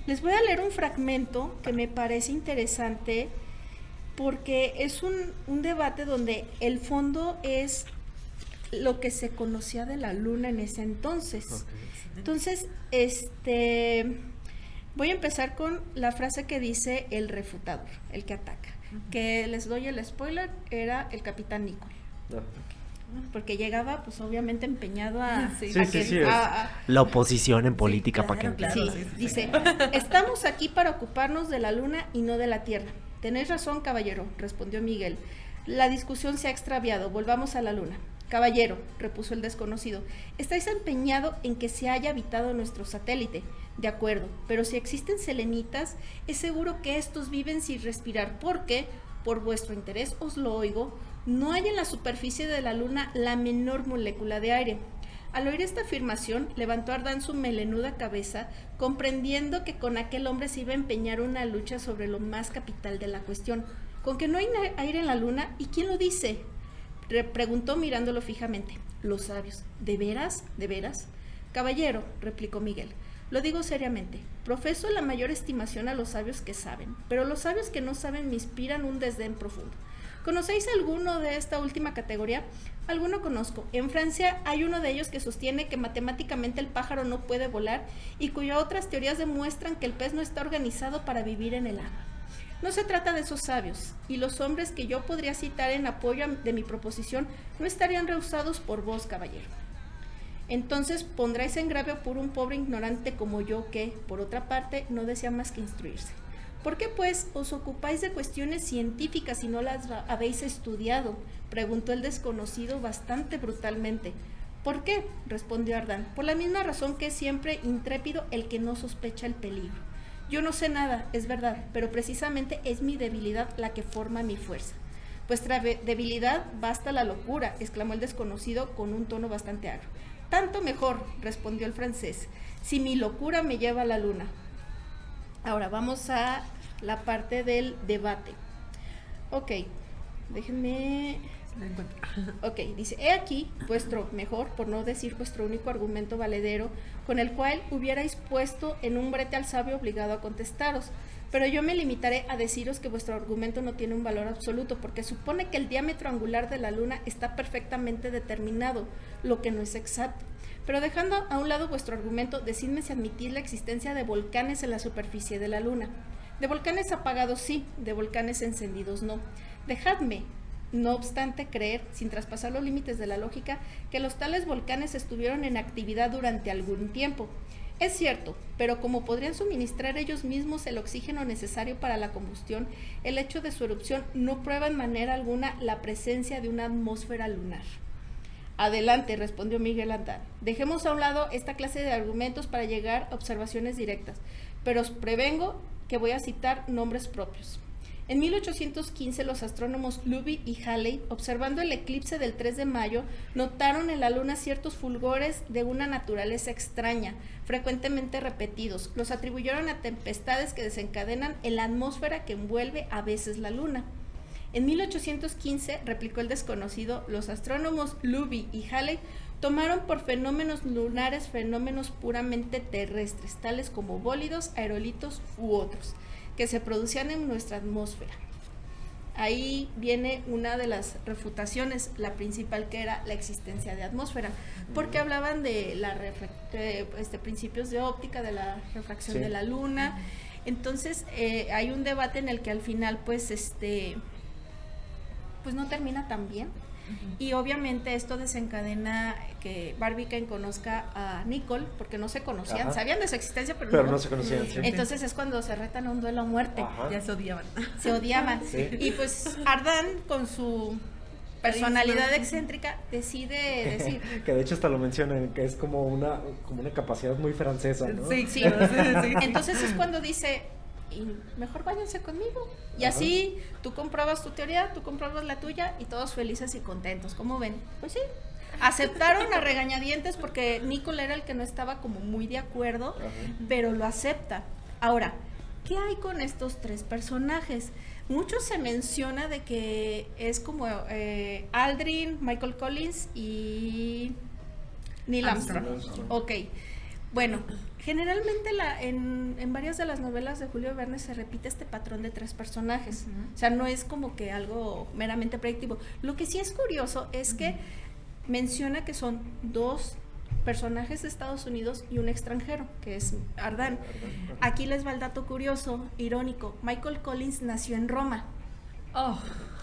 les voy a leer un fragmento que me parece interesante porque es un debate donde el fondo es lo que se conocía de la luna en ese entonces. Entonces, voy a empezar con la frase que dice el refutador, el que ataca, que les doy el spoiler, era el capitán Nicol. Porque llegaba, pues obviamente empeñado a... Sí, Sí, sí, sí, es la oposición en política, para que claro, Sí, sí, sí. dice, estamos aquí para ocuparnos de la luna y no de la tierra. Tenéis razón, caballero, respondió Miguel. La discusión se ha extraviado, volvamos a la luna. Caballero, repuso el desconocido, estáis empeñado en que se haya habitado nuestro satélite. De acuerdo, pero si existen selenitas, es seguro que estos viven sin respirar, porque, por vuestro interés os lo oigo, no hay en la superficie de la luna la menor molécula de aire. Al oír esta afirmación, levantó Ardán su melenuda cabeza, comprendiendo que con aquel hombre se iba a empeñar una lucha sobre lo más capital de la cuestión. ¿Con que no hay aire en la luna? ¿Y quién lo dice? Preguntó mirándolo fijamente. Los sabios. ¿De veras? ¿De veras? Caballero, replicó Miguel, lo digo seriamente. Profeso la mayor estimación a los sabios que saben, pero los sabios que no saben me inspiran un desdén profundo. ¿Conocéis alguno de esta última categoría? Alguno conozco. En Francia hay uno de ellos que sostiene que matemáticamente el pájaro no puede volar y cuyas otras teorías demuestran que el pez no está organizado para vivir en el agua. No se trata de esos sabios, y los hombres que yo podría citar en apoyo de mi proposición no estarían rehusados por vos, caballero. Entonces pondráis en grave apuro un pobre ignorante como yo que, por otra parte, no desea más que instruirse. ¿Por qué, pues, os ocupáis de cuestiones científicas y no las habéis estudiado?, preguntó el desconocido bastante brutalmente. ¿Por qué?, respondió Ardán. Por la misma razón que es siempre intrépido el que no sospecha el peligro. Yo no sé nada, es verdad, pero precisamente es mi debilidad la que forma mi fuerza. Vuestra debilidad basta la locura, exclamó el desconocido con un tono bastante agrio. Tanto mejor, respondió el francés, si mi locura me lleva a la luna. Ahora vamos a la parte del debate. Ok, déjenme... Ok, dice, he aquí vuestro mejor, por no decir vuestro único argumento valedero, con el cual hubierais puesto en un brete al sabio obligado a contestaros. Pero yo me limitaré a deciros que vuestro argumento no tiene un valor absoluto, porque supone que el diámetro angular de la luna está perfectamente determinado, lo que no es exacto. Pero dejando a un lado vuestro argumento, decidme si admitís la existencia de volcanes en la superficie de la luna. De volcanes apagados sí, de volcanes encendidos no. Dejadme, no obstante, creer, sin traspasar los límites de la lógica, que los tales volcanes estuvieron en actividad durante algún tiempo. Es cierto, pero como podrían suministrar ellos mismos el oxígeno necesario para la combustión, el hecho de su erupción no prueba en manera alguna la presencia de una atmósfera lunar. Adelante, respondió Miguel Antán. Dejemos a un lado esta clase de argumentos para llegar a observaciones directas, pero os prevengo que voy a citar nombres propios. En 1815 los astrónomos Luby y Halley, observando el eclipse del 3 de mayo, notaron en la luna ciertos fulgores de una naturaleza extraña, frecuentemente repetidos. Los atribuyeron a tempestades que desencadenan en la atmósfera que envuelve a veces la luna. En 1815, replicó el desconocido, los astrónomos Luby y Halley tomaron por fenómenos lunares fenómenos puramente terrestres, tales como bólidos, aerolitos u otros, que se producían en nuestra atmósfera. Ahí viene una de las refutaciones, la principal, que era la existencia de atmósfera, porque hablaban de la principios de óptica, de la refracción de la luna. Entonces hay un debate en el que al final pues no termina tan bien. Y obviamente esto desencadena que Barbicane conozca a Nicol, porque no se conocían, sabían de su existencia, pero no se conocían. Sí. Entonces es cuando se retan a un duelo a muerte. Ya se odiaban. Se odiaban. Sí. Y pues Ardan, con su personalidad excéntrica, decide decir... Que de hecho hasta lo mencionan, que es como una capacidad muy francesa, ¿no? Sí. Entonces es cuando dice... y mejor váyanse conmigo. Y así tú comprobas tu teoría, tú comprobas la tuya y todos felices y contentos. ¿Cómo ven? Pues sí. Aceptaron a regañadientes porque Nicol era el que no estaba como muy de acuerdo, pero lo acepta. Ahora, ¿qué hay con estos tres personajes? Mucho se menciona de que es como Aldrin, Michael Collins y Neil Armstrong. Ok. Bueno, generalmente en varias de las novelas de Julio Verne se repite este patrón de tres personajes. O sea, no es como que algo meramente predictivo. Lo que sí es curioso es que menciona que son dos personajes de Estados Unidos y un extranjero, que es Ardan. Aquí les va el dato curioso, irónico. Michael Collins nació en Roma.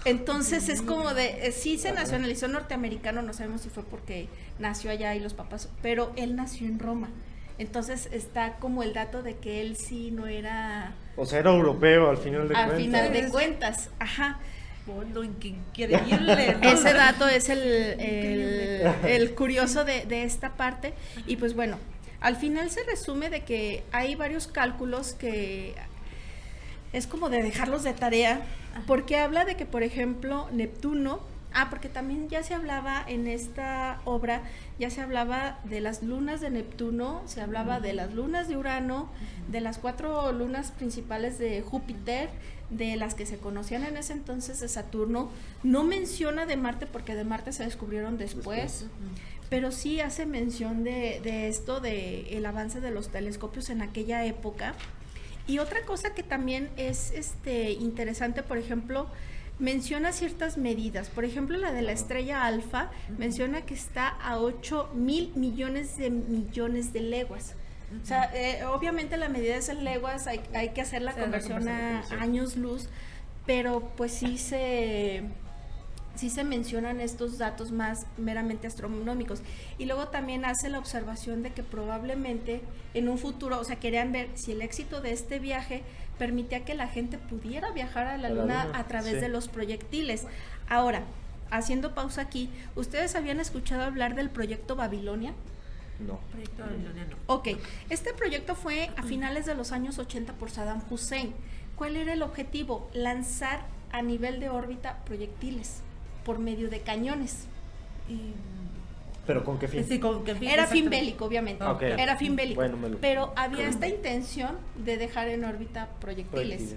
Entonces es como de, sí se nacionalizó norteamericano, no sabemos si fue porque nació allá y los papás, pero él nació en Roma. Entonces está como el dato de que él sí no era... O sea, era europeo al final de cuentas. Al final de cuentas, ajá. Bueno, increíble, ¿no? Ese dato es el curioso de esta parte. Y pues bueno, al final se resume de que hay varios cálculos que es como de dejarlos de tarea, porque habla de que, por ejemplo, Neptuno, porque también ya se hablaba en esta obra, ya se hablaba de las lunas de Neptuno, se hablaba de las lunas de Urano, de las 4 lunas principales de Júpiter, de las que se conocían en ese entonces de Saturno. No menciona de Marte porque de Marte se descubrieron después, pero sí hace mención de esto, de el avance de los telescopios en aquella época. Y otra cosa que también es interesante, por ejemplo, menciona ciertas medidas. Por ejemplo, la de la estrella Alfa menciona que está a 8,000 millones de leguas. O sea, obviamente la medida es en leguas, hay que hacer la conversión a años luz, pero pues sí se mencionan estos datos más meramente astronómicos. Y luego también hace la observación de que probablemente en un futuro, o sea, querían ver si el éxito de este viaje permitía que la gente pudiera viajar a la luna a través de los proyectiles. Ahora, haciendo pausa aquí, ¿ustedes habían escuchado hablar del proyecto Babilonia? No. Proyecto Babilonia, no. Ok, este proyecto fue a finales de los años 80 por Saddam Hussein. ¿Cuál era el objetivo? Lanzar a nivel de órbita proyectiles por medio de cañones. ¿Pero con qué fin? Sí, ¿con qué fin? Era fin Exactamente. bélico, obviamente. Okay. Era fin bélico. Bueno, pero había esta intención de dejar en órbita proyectiles.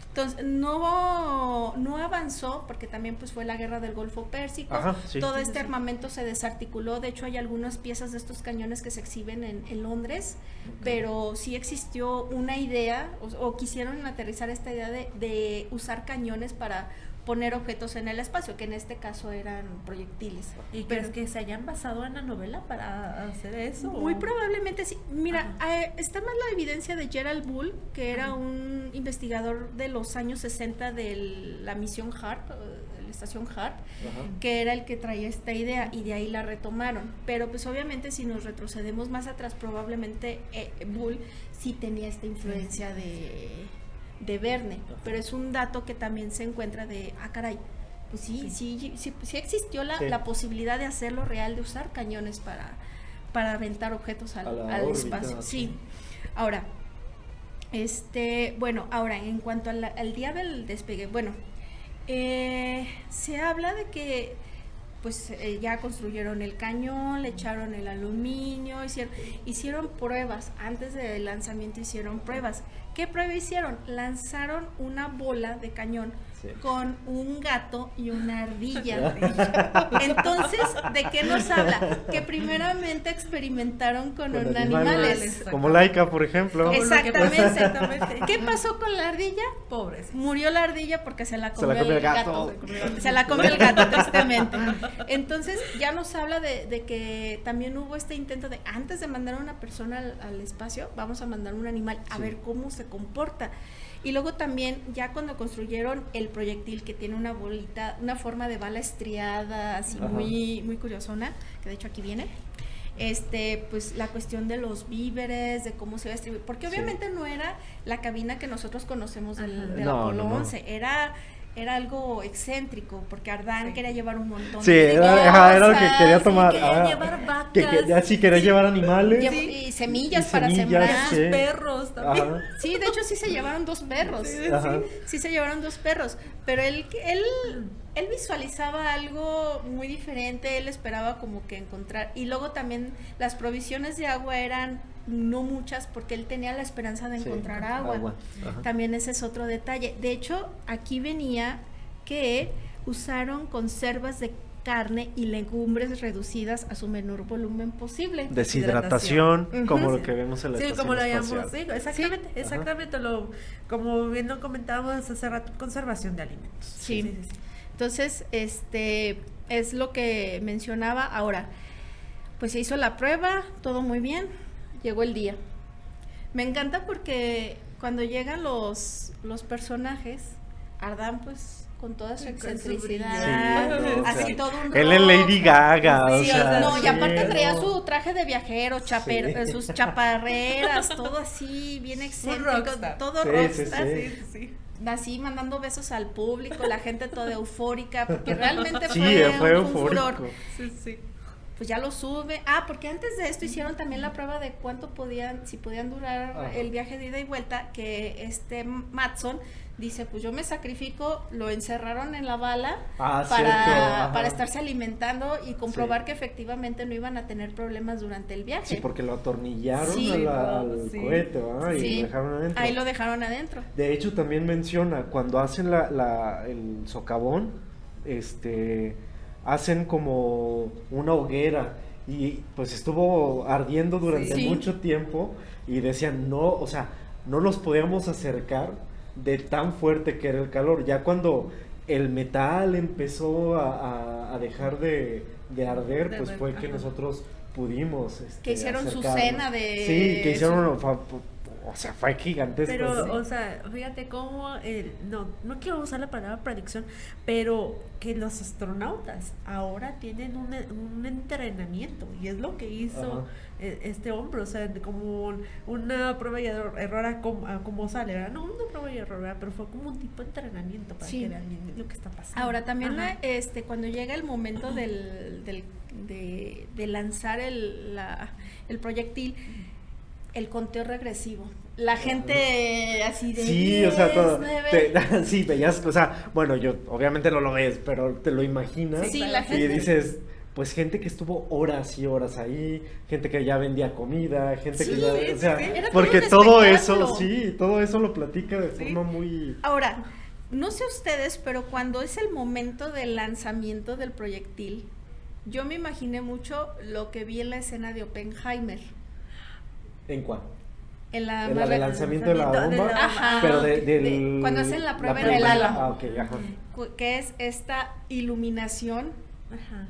Entonces, no avanzó porque también pues fue la guerra del Golfo Pérsico. Todo este armamento se desarticuló. De hecho, hay algunas piezas de estos cañones que se exhiben en Londres, pero sí existió una idea, o quisieron aterrizar esta idea de usar cañones para poner objetos en el espacio, que en este caso eran proyectiles. ¿Y crees que se hayan basado en la novela para hacer eso? Muy probablemente sí. Mira, está más la evidencia de Gerald Bull, que era un investigador de los años 60 de la misión HARP, de la estación HARP, que era el que traía esta idea y de ahí la retomaron. Pero pues obviamente si nos retrocedemos más atrás, probablemente Bull sí tenía esta influencia de Verne, pero es un dato que también se encuentra de, caray, pues sí existió la posibilidad de hacerlo real, de usar cañones para aventar objetos al órbita, espacio. Sí. Ahora, ahora en cuanto al día del despegue, bueno, se habla de que pues ya construyeron el cañón, le echaron el aluminio, hicieron pruebas, antes del lanzamiento hicieron pruebas. ¿Qué prueba hicieron? Lanzaron una bola de cañón con un gato y una ardilla. Entonces, ¿de qué nos habla? Que primeramente experimentaron con animales. Como Laika, por ejemplo. Exactamente. ¿Qué pasó con la ardilla? Pobres. Murió la ardilla porque se la comió el gato. Se la comió el gato, tristemente. Entonces, ya nos habla de que también hubo este intento de, antes de mandar a una persona al espacio, vamos a mandar un animal a ver cómo se comporta. Y luego también, ya cuando construyeron el proyectil, que tiene una bolita, una forma de bala estriada, así muy, muy curiosona, que de hecho aquí viene, pues la cuestión de los víveres, de cómo se iba a distribuir, porque obviamente no era la cabina que nosotros conocemos del Apolo 11, era algo excéntrico, porque Ardán quería llevar un montón de cosas. Era lo que quería tomar. Quería llevar vacas. Quería llevar animales. Y semillas para sembrar. Sus perros también. Sí, de hecho sí se llevaron 2 perros. Sí se llevaron 2 perros. Pero él visualizaba algo muy diferente, él esperaba como que encontrar. Y luego también las provisiones de agua eran no muchas, porque él tenía la esperanza de encontrar agua. También ese es otro detalle. De hecho, aquí venía que usaron conservas de carne y legumbres reducidas a su menor volumen posible. Deshidratación, como lo que vemos en la estación como lo espacial. habíamos dicho, exactamente, como bien lo comentábamos hace rato, conservación de alimentos. Sí. Entonces, es lo que mencionaba. Ahora, pues se hizo la prueba, todo muy bien, llegó el día. Me encanta porque cuando llegan los personajes, Ardán pues con toda su excentricidad, así todo un él es Lady Gaga, y aparte traía su traje de viajero, sus chaparreras, todo así, bien excéntrico, todo rockstar. Así mandando besos al público, la gente toda eufórica, porque realmente fue un furor. Pues ya lo sube. Porque antes de esto hicieron también la prueba de si podían durar el viaje de ida y vuelta, que Matson dice, pues yo me sacrifico, lo encerraron en la bala para estarse alimentando y comprobar que efectivamente no iban a tener problemas durante el viaje. Sí, porque lo atornillaron al cohete, y lo dejaron adentro. Ahí lo dejaron adentro. De hecho, también menciona, cuando hacen el socavón, hacen como una hoguera y pues estuvo ardiendo durante mucho tiempo y decían, no los podíamos acercar de tan fuerte que era el calor. Ya cuando el metal empezó a dejar de arder, pues fue que nosotros pudimos que hicieron acercarnos. Su cena de... Sí, que hicieron... fue gigantesco. Pero, fíjate cómo, no quiero usar la palabra predicción, pero que los astronautas ahora tienen un entrenamiento, y es lo que hizo este hombre, como una prueba y error como sale, ¿verdad? No una prueba y error, ¿verdad? Pero fue como un tipo de entrenamiento para que vean bien lo que está pasando. Ahora, también cuando llega el momento de lanzar el proyectil, el conteo regresivo. La gente así de 10, 9. Sí, veías, bueno, yo obviamente no lo ves, pero te lo imaginas. Sí, la gente. Y dices, pues gente que estuvo horas y horas ahí, gente que ya vendía comida, gente que ya, porque todo eso lo platica de forma muy... Ahora, no sé ustedes, pero cuando es el momento del lanzamiento del proyectil, yo me imaginé mucho lo que vi en la escena de Oppenheimer. ¿En cuál? En la del lanzamiento de la bomba, pero cuando hacen la prueba en el Álamo, ajá. Que es esta iluminación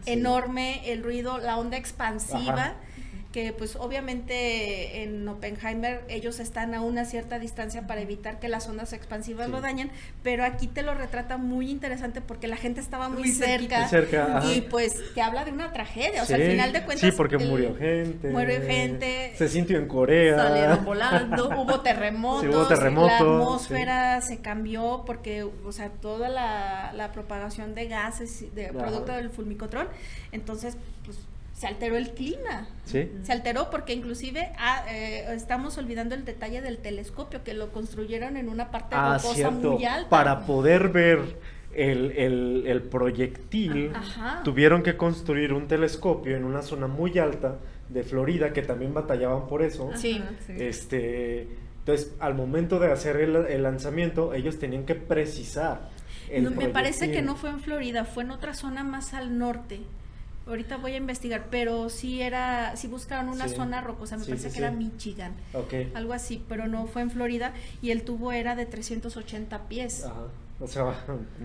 enorme, el ruido, la onda expansiva, que pues obviamente en Oppenheimer ellos están a una cierta distancia para evitar que las ondas expansivas Sí. lo dañen, pero aquí te lo retrata muy interesante porque la gente estaba muy Muy cerca, cerca, ajá. y pues te habla de una tragedia, o sea, Sí, al final de cuentas sí, porque murió gente. Se sintió en Corea. Salieron volando. hubo terremotos, Sí, hubo terremotos, la atmósfera se cambió porque, o sea, toda la propagación de gases, de Ajá. producto del fulmicotrón, entonces, pues, se alteró el clima. Sí. Se alteró porque inclusive estamos olvidando el detalle del telescopio, que lo construyeron en una parte rocosa Cierto. muy alta. Para poder ver el proyectil, Ajá. tuvieron que construir un telescopio en una zona muy alta de Florida, que también batallaban por eso. Sí. Ajá, sí. Entonces, al momento de hacer el lanzamiento, ellos tenían que precisar el No, me parece que proyectil. no fue en Florida, fue en otra zona más al norte. Ahorita voy a investigar, pero sí buscaron una Sí. zona rocosa, me Sí, parece sí, que sí. era Michigan, Ok. algo así, pero no fue en Florida, y el tubo era de 380 pies. Ajá. O sea,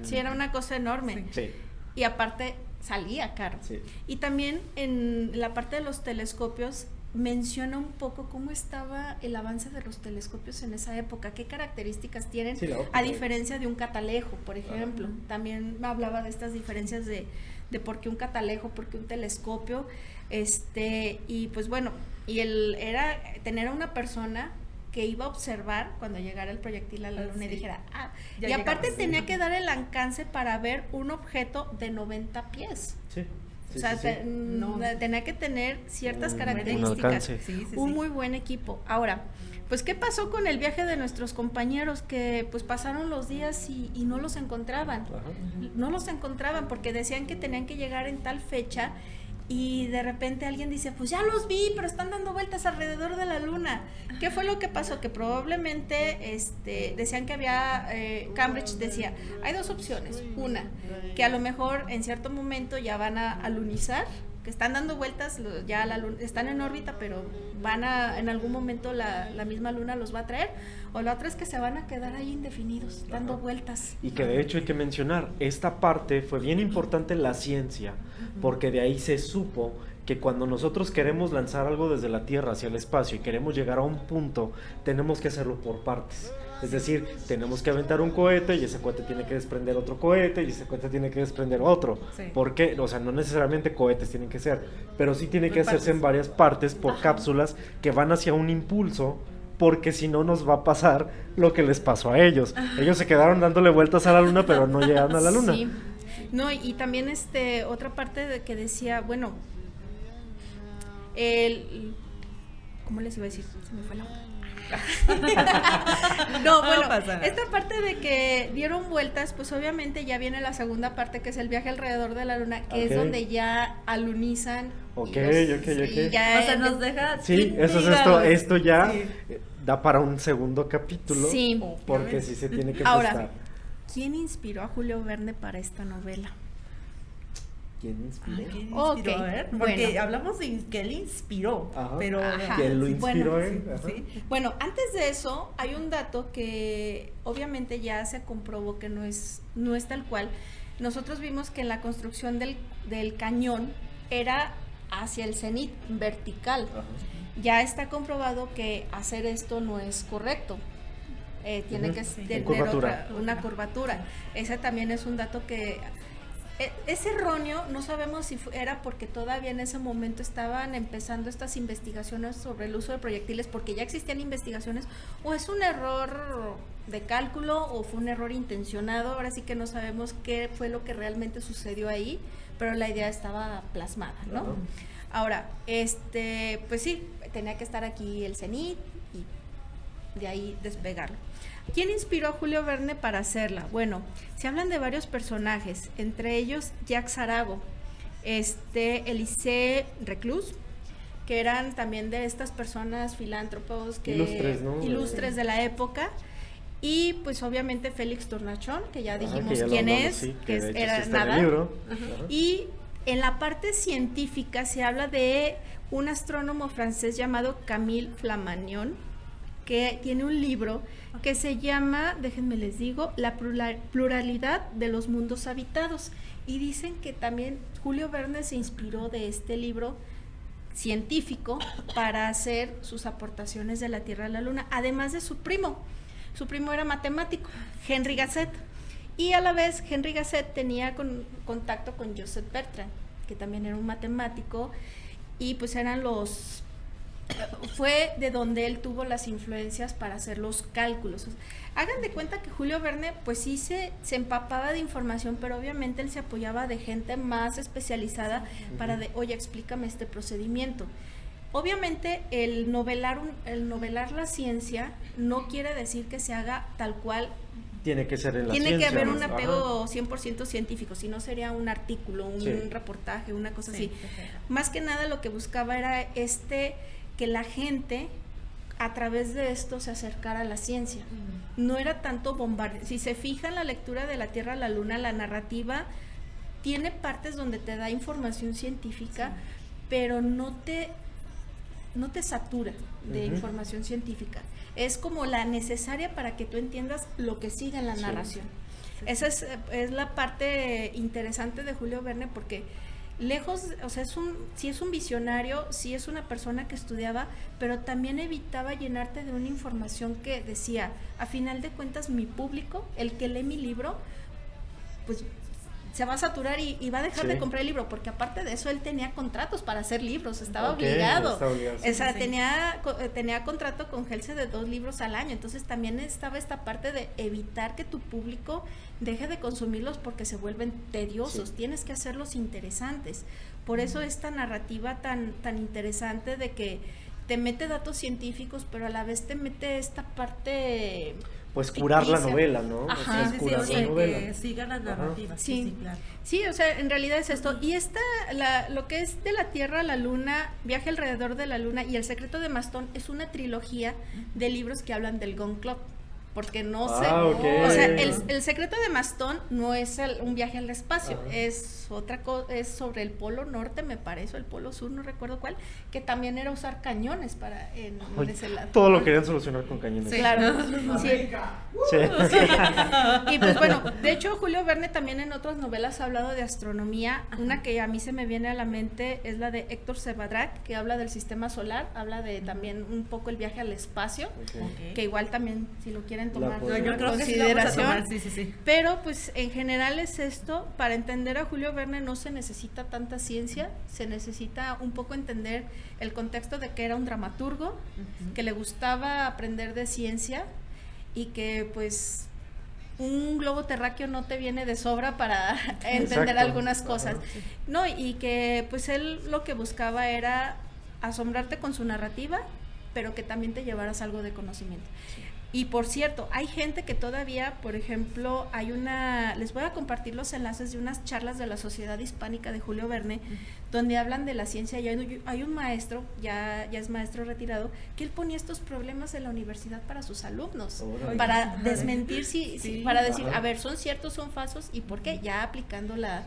Sí, era una cosa enorme. Sí. Y aparte salía caro. Sí. Y también en la parte de los telescopios menciona un poco cómo estaba el avance de los telescopios en esa época, qué características tienen, Sí, la óptica. a diferencia de un catalejo, por ejemplo. También me hablaba de estas diferencias de por qué un catalejo, por qué un telescopio, y pues bueno, era tener a una persona que iba a observar cuando llegara el proyectil a la luna y Sí. dijera, Ya y aparte llegamos. tenía que dar el alcance para ver un objeto de 90 pies. Sí. O sea, No. tenía que tener ciertas Un características. alcance. Sí, sí, Un sí. muy buen equipo. Ahora, pues, ¿qué pasó con el viaje de nuestros compañeros que pues pasaron los días y no los encontraban? Ajá. No los encontraban porque decían que tenían que llegar en tal fecha y de repente alguien dice, pues ya los vi, pero están dando vueltas alrededor de la luna. ¿Qué fue lo que pasó? Que probablemente decían que había, Cambridge decía, hay dos opciones. Una, que a lo mejor en cierto momento ya van a alunizar, que están dando vueltas, ya están en órbita, pero en algún momento la misma luna los va a traer, o la otra es que se van a quedar ahí indefinidos, dando vueltas. Y que de hecho hay que mencionar, esta parte fue bien importante en la ciencia, porque de ahí se supo que cuando nosotros queremos lanzar algo desde la Tierra hacia el espacio y queremos llegar a un punto, tenemos que hacerlo por partes. Es decir, tenemos que aventar un cohete y ese cohete tiene que desprender otro cohete y ese cohete tiene que desprender otro. Sí. ¿Por qué? O sea, no necesariamente cohetes tienen que ser, pero sí tiene Por que hacerse partes. en varias partes por cápsulas que van hacia un impulso, porque si no nos va a pasar lo que les pasó a ellos. Ellos se quedaron dándole vueltas a la luna, pero no llegaron a la luna. Sí. No, y también otra parte de que decía, bueno, ¿cómo les iba a decir? Se me fue la onda. No, bueno, pasa nada. esta parte de que dieron vueltas, pues obviamente ya viene la segunda parte, que es el viaje alrededor de la luna, que Ok. es donde ya alunizan. Ok, y ok. ya O sea, nos deja. Sí, eso es intrigados. esto ya Sí. da para un segundo capítulo. Sí. Porque sí se tiene que Ahora, prestar. ¿quién inspiró a Julio Verne para esta novela? ¿Quién inspiró? Ay, ¿quién Ok, inspiró? A ver, porque bueno. hablamos de que él inspiró, Ajá. pero Ajá. ¿Quién lo sí, inspiró bueno, él? Ajá. sí. Bueno, antes de eso hay un dato que obviamente ya se comprobó que no es tal cual. Nosotros vimos que en la construcción del cañón era hacia el cenit, vertical. Ajá. Ya está comprobado que hacer esto no es correcto. Tiene Ujú. que Sí. tener Curvatura. una curvatura. Ese también es un dato que es erróneo. No sabemos si era porque todavía en ese momento estaban empezando estas investigaciones sobre el uso de proyectiles, porque ya existían investigaciones, o es un error de cálculo o fue un error intencionado. Ahora sí que no sabemos qué fue lo que realmente sucedió ahí, pero la idea estaba plasmada, ¿no? Ajá. Ahora, pues sí, tenía que estar aquí el cenit y de ahí despegarlo. ¿Quién inspiró a Julio Verne para hacerla? Bueno, se hablan de varios personajes, entre ellos Jacques Arago, Elisée Reclus, que eran también de estas personas filántropos Ilustres, ¿no? ilustres de la época, y pues obviamente Félix Tournachon, que ya Ajá, dijimos que ya lo quién hablamos, es, sí, que de hecho era sí está en el nada. libro. Ajá. Y en la parte científica se habla de un astrónomo francés llamado Camille Flammarion, que tiene un libro que se llama, déjenme les digo, La pluralidad de los mundos habitados. Y dicen que también Julio Verne se inspiró de este libro científico para hacer sus aportaciones de la Tierra a la Luna, además de su primo. Su primo era matemático, Henry Gasset, y a la vez Henry Gasset tenía contacto con Joseph Bertrand, que también era un matemático, y pues fue de donde él tuvo las influencias para hacer los cálculos. Hagan de cuenta que Julio Verne pues sí se empapaba de información, pero obviamente él se apoyaba de gente más especializada para oye, explícame este procedimiento. Obviamente el novelar la ciencia no quiere decir que se haga tal cual. Tiene que ser en la Tiene ciencia. que haber un Ajá. apego 100% científico, si no sería un artículo, un reportaje, una cosa así. Más que nada lo que buscaba era que la gente a través de esto se acercara a la ciencia. No era tanto bombardeo. Si se fija en la lectura de La Tierra a la Luna, la narrativa tiene partes donde te da información científica, pero no te satura de información científica. Es como la necesaria para que tú entiendas lo que sigue en la narración. Esa es la parte interesante de Julio Verne, porque lejos, o sea, sí es un visionario, sí es una persona que estudiaba, pero también evitaba llenarte de una información que decía, a final de cuentas, mi público, el que lee mi libro, pues se va a saturar y va a dejar de comprar el libro, porque aparte de eso él tenía contratos para hacer libros, estaba obligado. O sea, tenía contrato con Helse de 2 libros al año, entonces también estaba esta parte de evitar que tu público deje de consumirlos porque se vuelven tediosos, tienes que hacerlos interesantes. Por eso esta narrativa tan interesante de que te mete datos científicos, pero a la vez te mete esta parte... Pues curar la novela, ¿no? Ajá, Es curar la novela. que siga la narrativa. Sí, claro. Sí, o sea, en realidad es esto. Y lo que es de la Tierra a la Luna, Viaje alrededor de la Luna y El secreto de Maston es una trilogía de libros que hablan del Gun Club. Porque no sé, okay. O sea, el secreto de Maston no es un viaje al espacio, es otra cosa, es sobre el polo norte, me parece, o el polo sur, no recuerdo cuál, que también era usar cañones en ese lado. Todo lo querían solucionar con cañones. Sí. Claro. Sí. Y pues bueno, de hecho Julio Verne también en otras novelas ha hablado de astronomía. Una que a mí se me viene a la mente es la de Héctor Sevadrak, que habla del sistema solar, habla de también un poco el viaje al espacio, que igual también, si lo quieren tomar Yo creo que sí lo vamos a tomar, sí. Pero pues en general es esto. Para entender a Julio Verne no se necesita tanta ciencia, se necesita un poco entender el contexto de que era un dramaturgo, que le gustaba aprender de ciencia y que pues un globo terráqueo no te viene de sobra para entender algunas cosas. No, y que pues él lo que buscaba era asombrarte con su narrativa, pero que también te llevaras algo de conocimiento. Y por cierto, hay gente que todavía, por ejemplo, les voy a compartir los enlaces de unas charlas de la Sociedad Hispánica de Julio Verne, donde hablan de la ciencia. Y hay un maestro, ya es maestro retirado, que él ponía estos problemas en la universidad para sus alumnos, para desmentir, para decir, a ver, ¿son ciertos, son falsos? ¿Y por qué? Ya aplicando la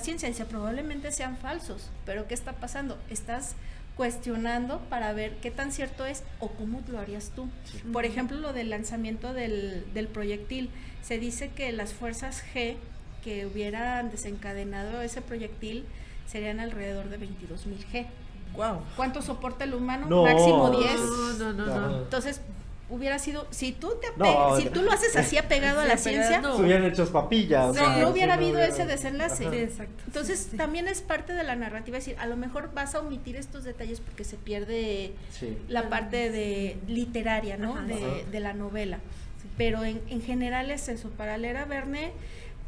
ciencia. Dice, probablemente sean falsos, pero ¿qué está pasando? Estás cuestionando para ver qué tan cierto es o cómo lo harías tú. Por ejemplo, lo del lanzamiento del proyectil. Se dice que las fuerzas G que hubieran desencadenado ese proyectil serían alrededor de 22,000 G. Wow. ¿Cuánto soporta el humano? No, Máximo 10. No. Entonces, hubiera sido, si tú lo haces así apegado a la ciencia, no. Se hubieran hecho papillas. no hubiera habido ese desenlace. Sí, exacto. Entonces, también es parte de la narrativa, es decir, a lo mejor vas a omitir estos detalles porque se pierde la parte de literaria, ¿no? De la novela. Pero en general es eso, para leer a Verne,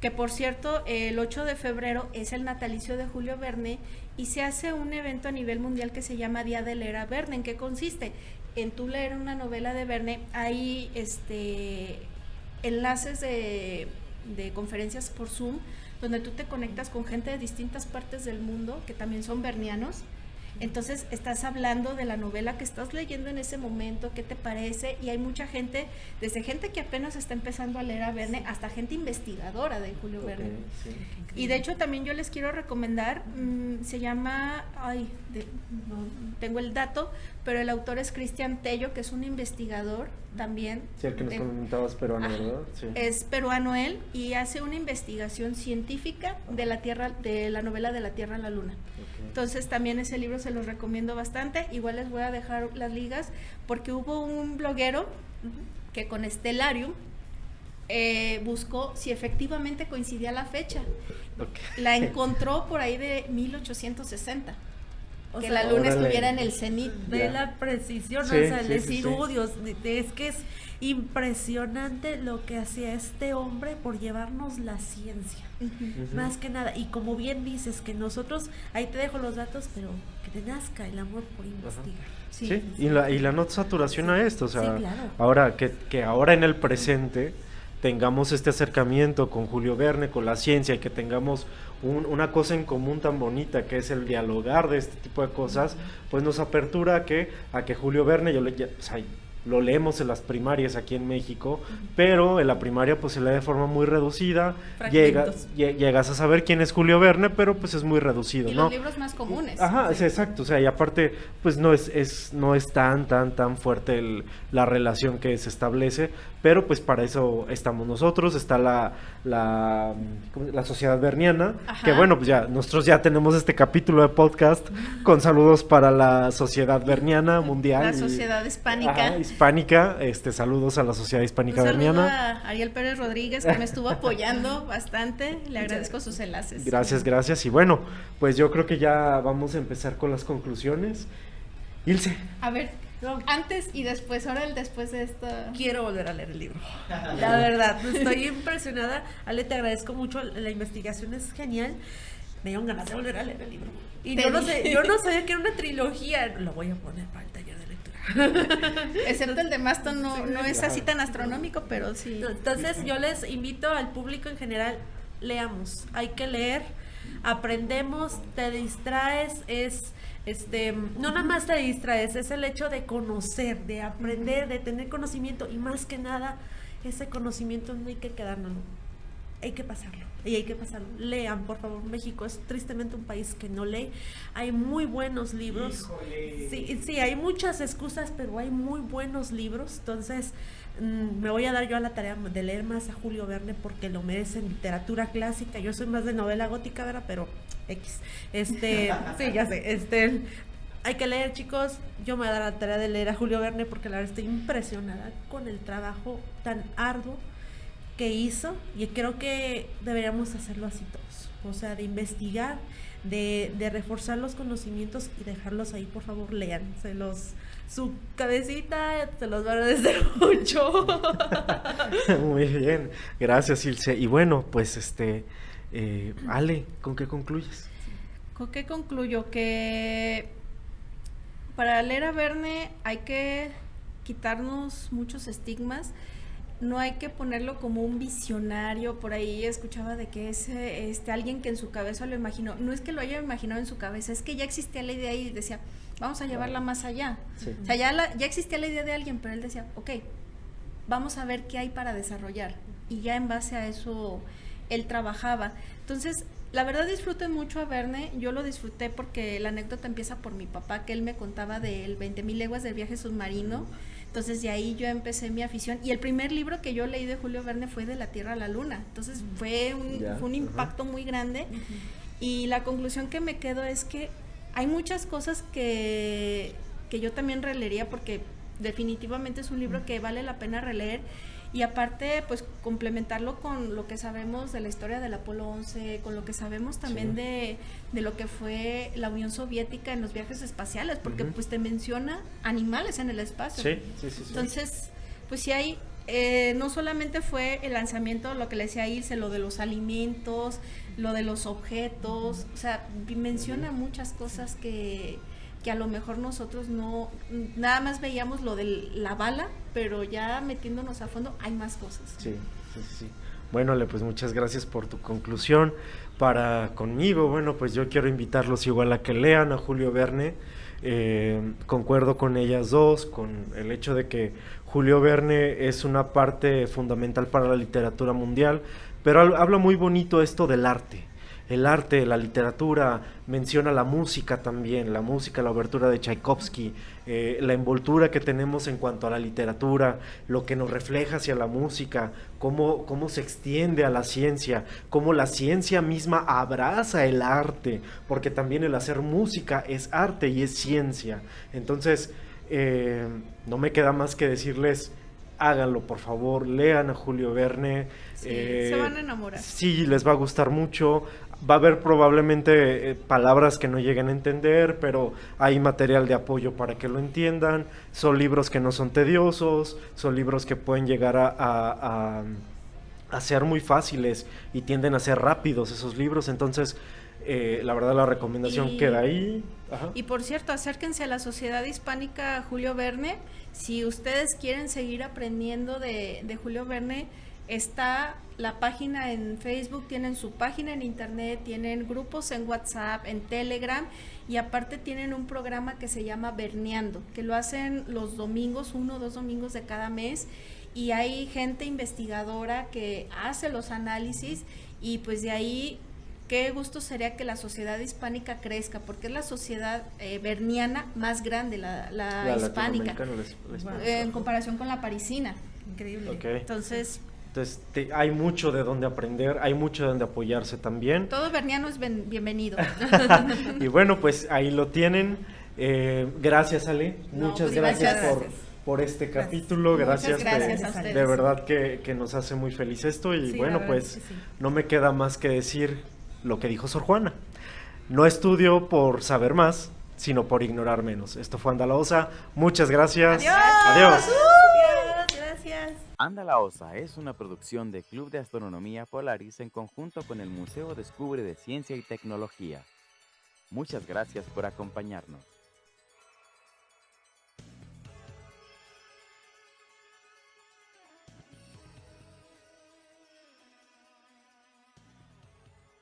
que por cierto, el 8 de febrero es el natalicio de Julio Verne y se hace un evento a nivel mundial que se llama Día de Leer a Verne. ¿En qué consiste? En tú leer una novela de Verne, hay enlaces de conferencias por Zoom, donde tú te conectas con gente de distintas partes del mundo que también son vernianos. Entonces estás hablando de la novela que estás leyendo en ese momento, qué te parece, y hay mucha gente, desde gente que apenas está empezando a leer a Verne hasta gente investigadora de Julio Verne. Y de hecho también yo les quiero recomendar, se llama, no tengo el dato, pero el autor es Cristian Tello, que es un investigador también. Sí, el que nos comentabas peruano, ¿verdad? Sí. Es peruano él y hace una investigación científica de la novela de la Tierra a la Luna. Entonces también ese libro se los recomiendo bastante. Igual les voy a dejar las ligas porque hubo un bloguero que con Stellarium buscó si efectivamente coincidía la fecha. La encontró por ahí de 1860. O que sea, la luna órale. estuviera en el cenit. Ve la precisión, Sí, o sea, el sí, sí, sí. estudio, es que es impresionante lo que hacía este hombre por llevarnos la ciencia, Ujú. más que nada, y como bien dices, que nosotros, ahí te dejo los datos, pero que te nazca el amor por investigar. Sí, y la no saturación a esto, o sea, Sí, claro. ahora que ahora en el presente tengamos este acercamiento con Julio Verne, con la ciencia, y que tengamos una cosa en común tan bonita que es el dialogar de este tipo de cosas, pues nos apertura a que Julio Verne, o sea, lo leemos en las primarias aquí en México, pero en la primaria pues se lee de forma muy reducida, Fragmentos. llegas a saber quién es Julio Verne, pero pues es muy reducido, Y ¿no? los libros más comunes. Ajá, sí, exacto, o sea, y aparte, pues no es tan fuerte la relación que se establece, pero pues para eso estamos nosotros, está la Sociedad Verniana, Ajá. que bueno, pues ya, nosotros ya tenemos este capítulo de podcast con saludos para la Sociedad Verniana Mundial. La Sociedad Hispánica. Ajá, hispánica, saludos a la Sociedad Hispánica Un saludo Verniana. a Ariel Pérez Rodríguez, que me estuvo apoyando bastante. Le agradezco sus enlaces. Gracias, y bueno, pues yo creo que ya vamos a empezar con las conclusiones. Ilse. A ver, antes y después, ahora el después de esto. Quiero volver a leer el libro. La verdad, estoy impresionada. Ale, te agradezco mucho. La investigación es genial. Me dieron ganas de volver a leer el libro. Y Te yo no dije. sabía que era una trilogía. Lo voy a poner para el taller de lectura. Excepto el de Maston, no es así tan astronómico, pero sí. Entonces, yo les invito al público en general, leamos. Hay que leer, aprendemos, te distraes, no nada más te distraes, es el hecho de conocer, de aprender, de tener conocimiento, y más que nada, ese conocimiento no hay que quedárnoslo, hay que pasarlo, y hay que pasarlo. Lean, por favor. México es tristemente un país que no lee. Hay muy buenos libros. Sí, hay muchas excusas, pero hay muy buenos libros. Entonces, me voy a dar yo a la tarea de leer más a Julio Verne porque lo merece en literatura clásica. Yo soy más de novela gótica, ¿verdad? Pero X. Sí, ya sé. Hay que leer, chicos. Yo me voy a dar la tarea de leer a Julio Verne porque la verdad estoy impresionada con el trabajo tan arduo que hizo, y creo que deberíamos hacerlo así todos, o sea, de investigar, de reforzar los conocimientos y dejarlos ahí. Por favor, lean, su cabecita se los va a agradecer mucho. Muy bien, gracias, Ilse. Y bueno, pues Ale, ¿con qué concluyes? ¿Con qué concluyo? Que para leer a Verne hay que quitarnos muchos estigmas. No hay que ponerlo como un visionario. Por ahí escuchaba de que es alguien que en su cabeza lo imaginó. No es que lo haya imaginado en su cabeza, es que ya existía la idea y decía, vamos a llevarla más allá. Sí. O sea, ya existía la idea de alguien, pero él decía, ok, vamos a ver qué hay para desarrollar. Y ya en base a eso él trabajaba. Entonces, la verdad disfruté mucho a Verne. Yo lo disfruté porque la anécdota empieza por mi papá, que él me contaba del 20,000 leguas del viaje submarino. Entonces de ahí yo empecé mi afición, y el primer libro que yo leí de Julio Verne fue De la Tierra a la Luna. Entonces fue un impacto muy grande. Y la conclusión que me quedo es que hay muchas cosas que yo también releería, porque definitivamente es un libro que vale la pena releer. Y aparte, pues complementarlo con lo que sabemos de la historia del Apolo 11, con lo que sabemos también de lo que fue la Unión Soviética en los viajes espaciales, porque pues te menciona animales en el espacio. Sí. Entonces, pues sí hay, no solamente fue el lanzamiento, lo que le decía Ilse, lo de los alimentos, lo de los objetos, o sea, menciona muchas cosas que a lo mejor nosotros no, nada más veíamos lo de la bala, pero ya metiéndonos a fondo hay más cosas. Sí. Bueno, Ale, pues muchas gracias por tu conclusión. Conmigo, bueno, pues yo quiero invitarlos igual a que lean a Julio Verne. Concuerdo con ellas dos, con el hecho de que Julio Verne es una parte fundamental para la literatura mundial, pero habla muy bonito esto del arte. el arte, la literatura, menciona la música también, la música, la obertura de Tchaikovsky, la envoltura que tenemos en cuanto a la literatura, lo que nos refleja hacia la música, cómo se extiende a la ciencia, cómo la ciencia misma abraza el arte, porque también el hacer música es arte y es ciencia. Entonces, no me queda más que decirles, háganlo por favor, lean a Julio Verne. Sí, se van a enamorar. Sí, les va a gustar mucho. Va a haber probablemente palabras que no lleguen a entender, pero hay material de apoyo para que lo entiendan. Son libros que no son tediosos, son libros que pueden llegar a ser muy fáciles y tienden a ser rápidos esos libros. Entonces, la verdad la recomendación queda ahí. Ajá. Y por cierto, acérquense a la Sociedad Hispánica Julio Verne. Si ustedes quieren seguir aprendiendo de Julio Verne, está la página en Facebook, tienen su página en internet, tienen grupos en WhatsApp, en Telegram, y aparte tienen un programa que se llama Verneando, que lo hacen los domingos, 1 o 2 domingos de cada mes, y hay gente investigadora que hace los análisis, y pues de ahí qué gusto sería que la sociedad hispánica crezca, porque es la sociedad verniana más grande, la hispánica, en comparación con la parisina. Increíble. Okay. Entonces hay mucho de donde aprender, hay mucho de donde apoyarse también. todo verniano es bienvenido. Y bueno, pues ahí lo tienen. Gracias, Ale. No, Muchas pues, gracias gracias. por este capítulo. Muchas Gracias, gracias a ustedes. de verdad que nos hace muy feliz esto. Y Sí, bueno, la verdad pues es que sí. no me queda más que decir lo que dijo Sor Juana. No estudio por saber más, sino por ignorar menos. Esto fue Anda la Osa. Muchas gracias. Adiós. Adiós. Adiós, gracias. Anda la Osa es una producción de Club de Astronomía Polaris en conjunto con el Museo Descubre de Ciencia y Tecnología. Muchas gracias por acompañarnos.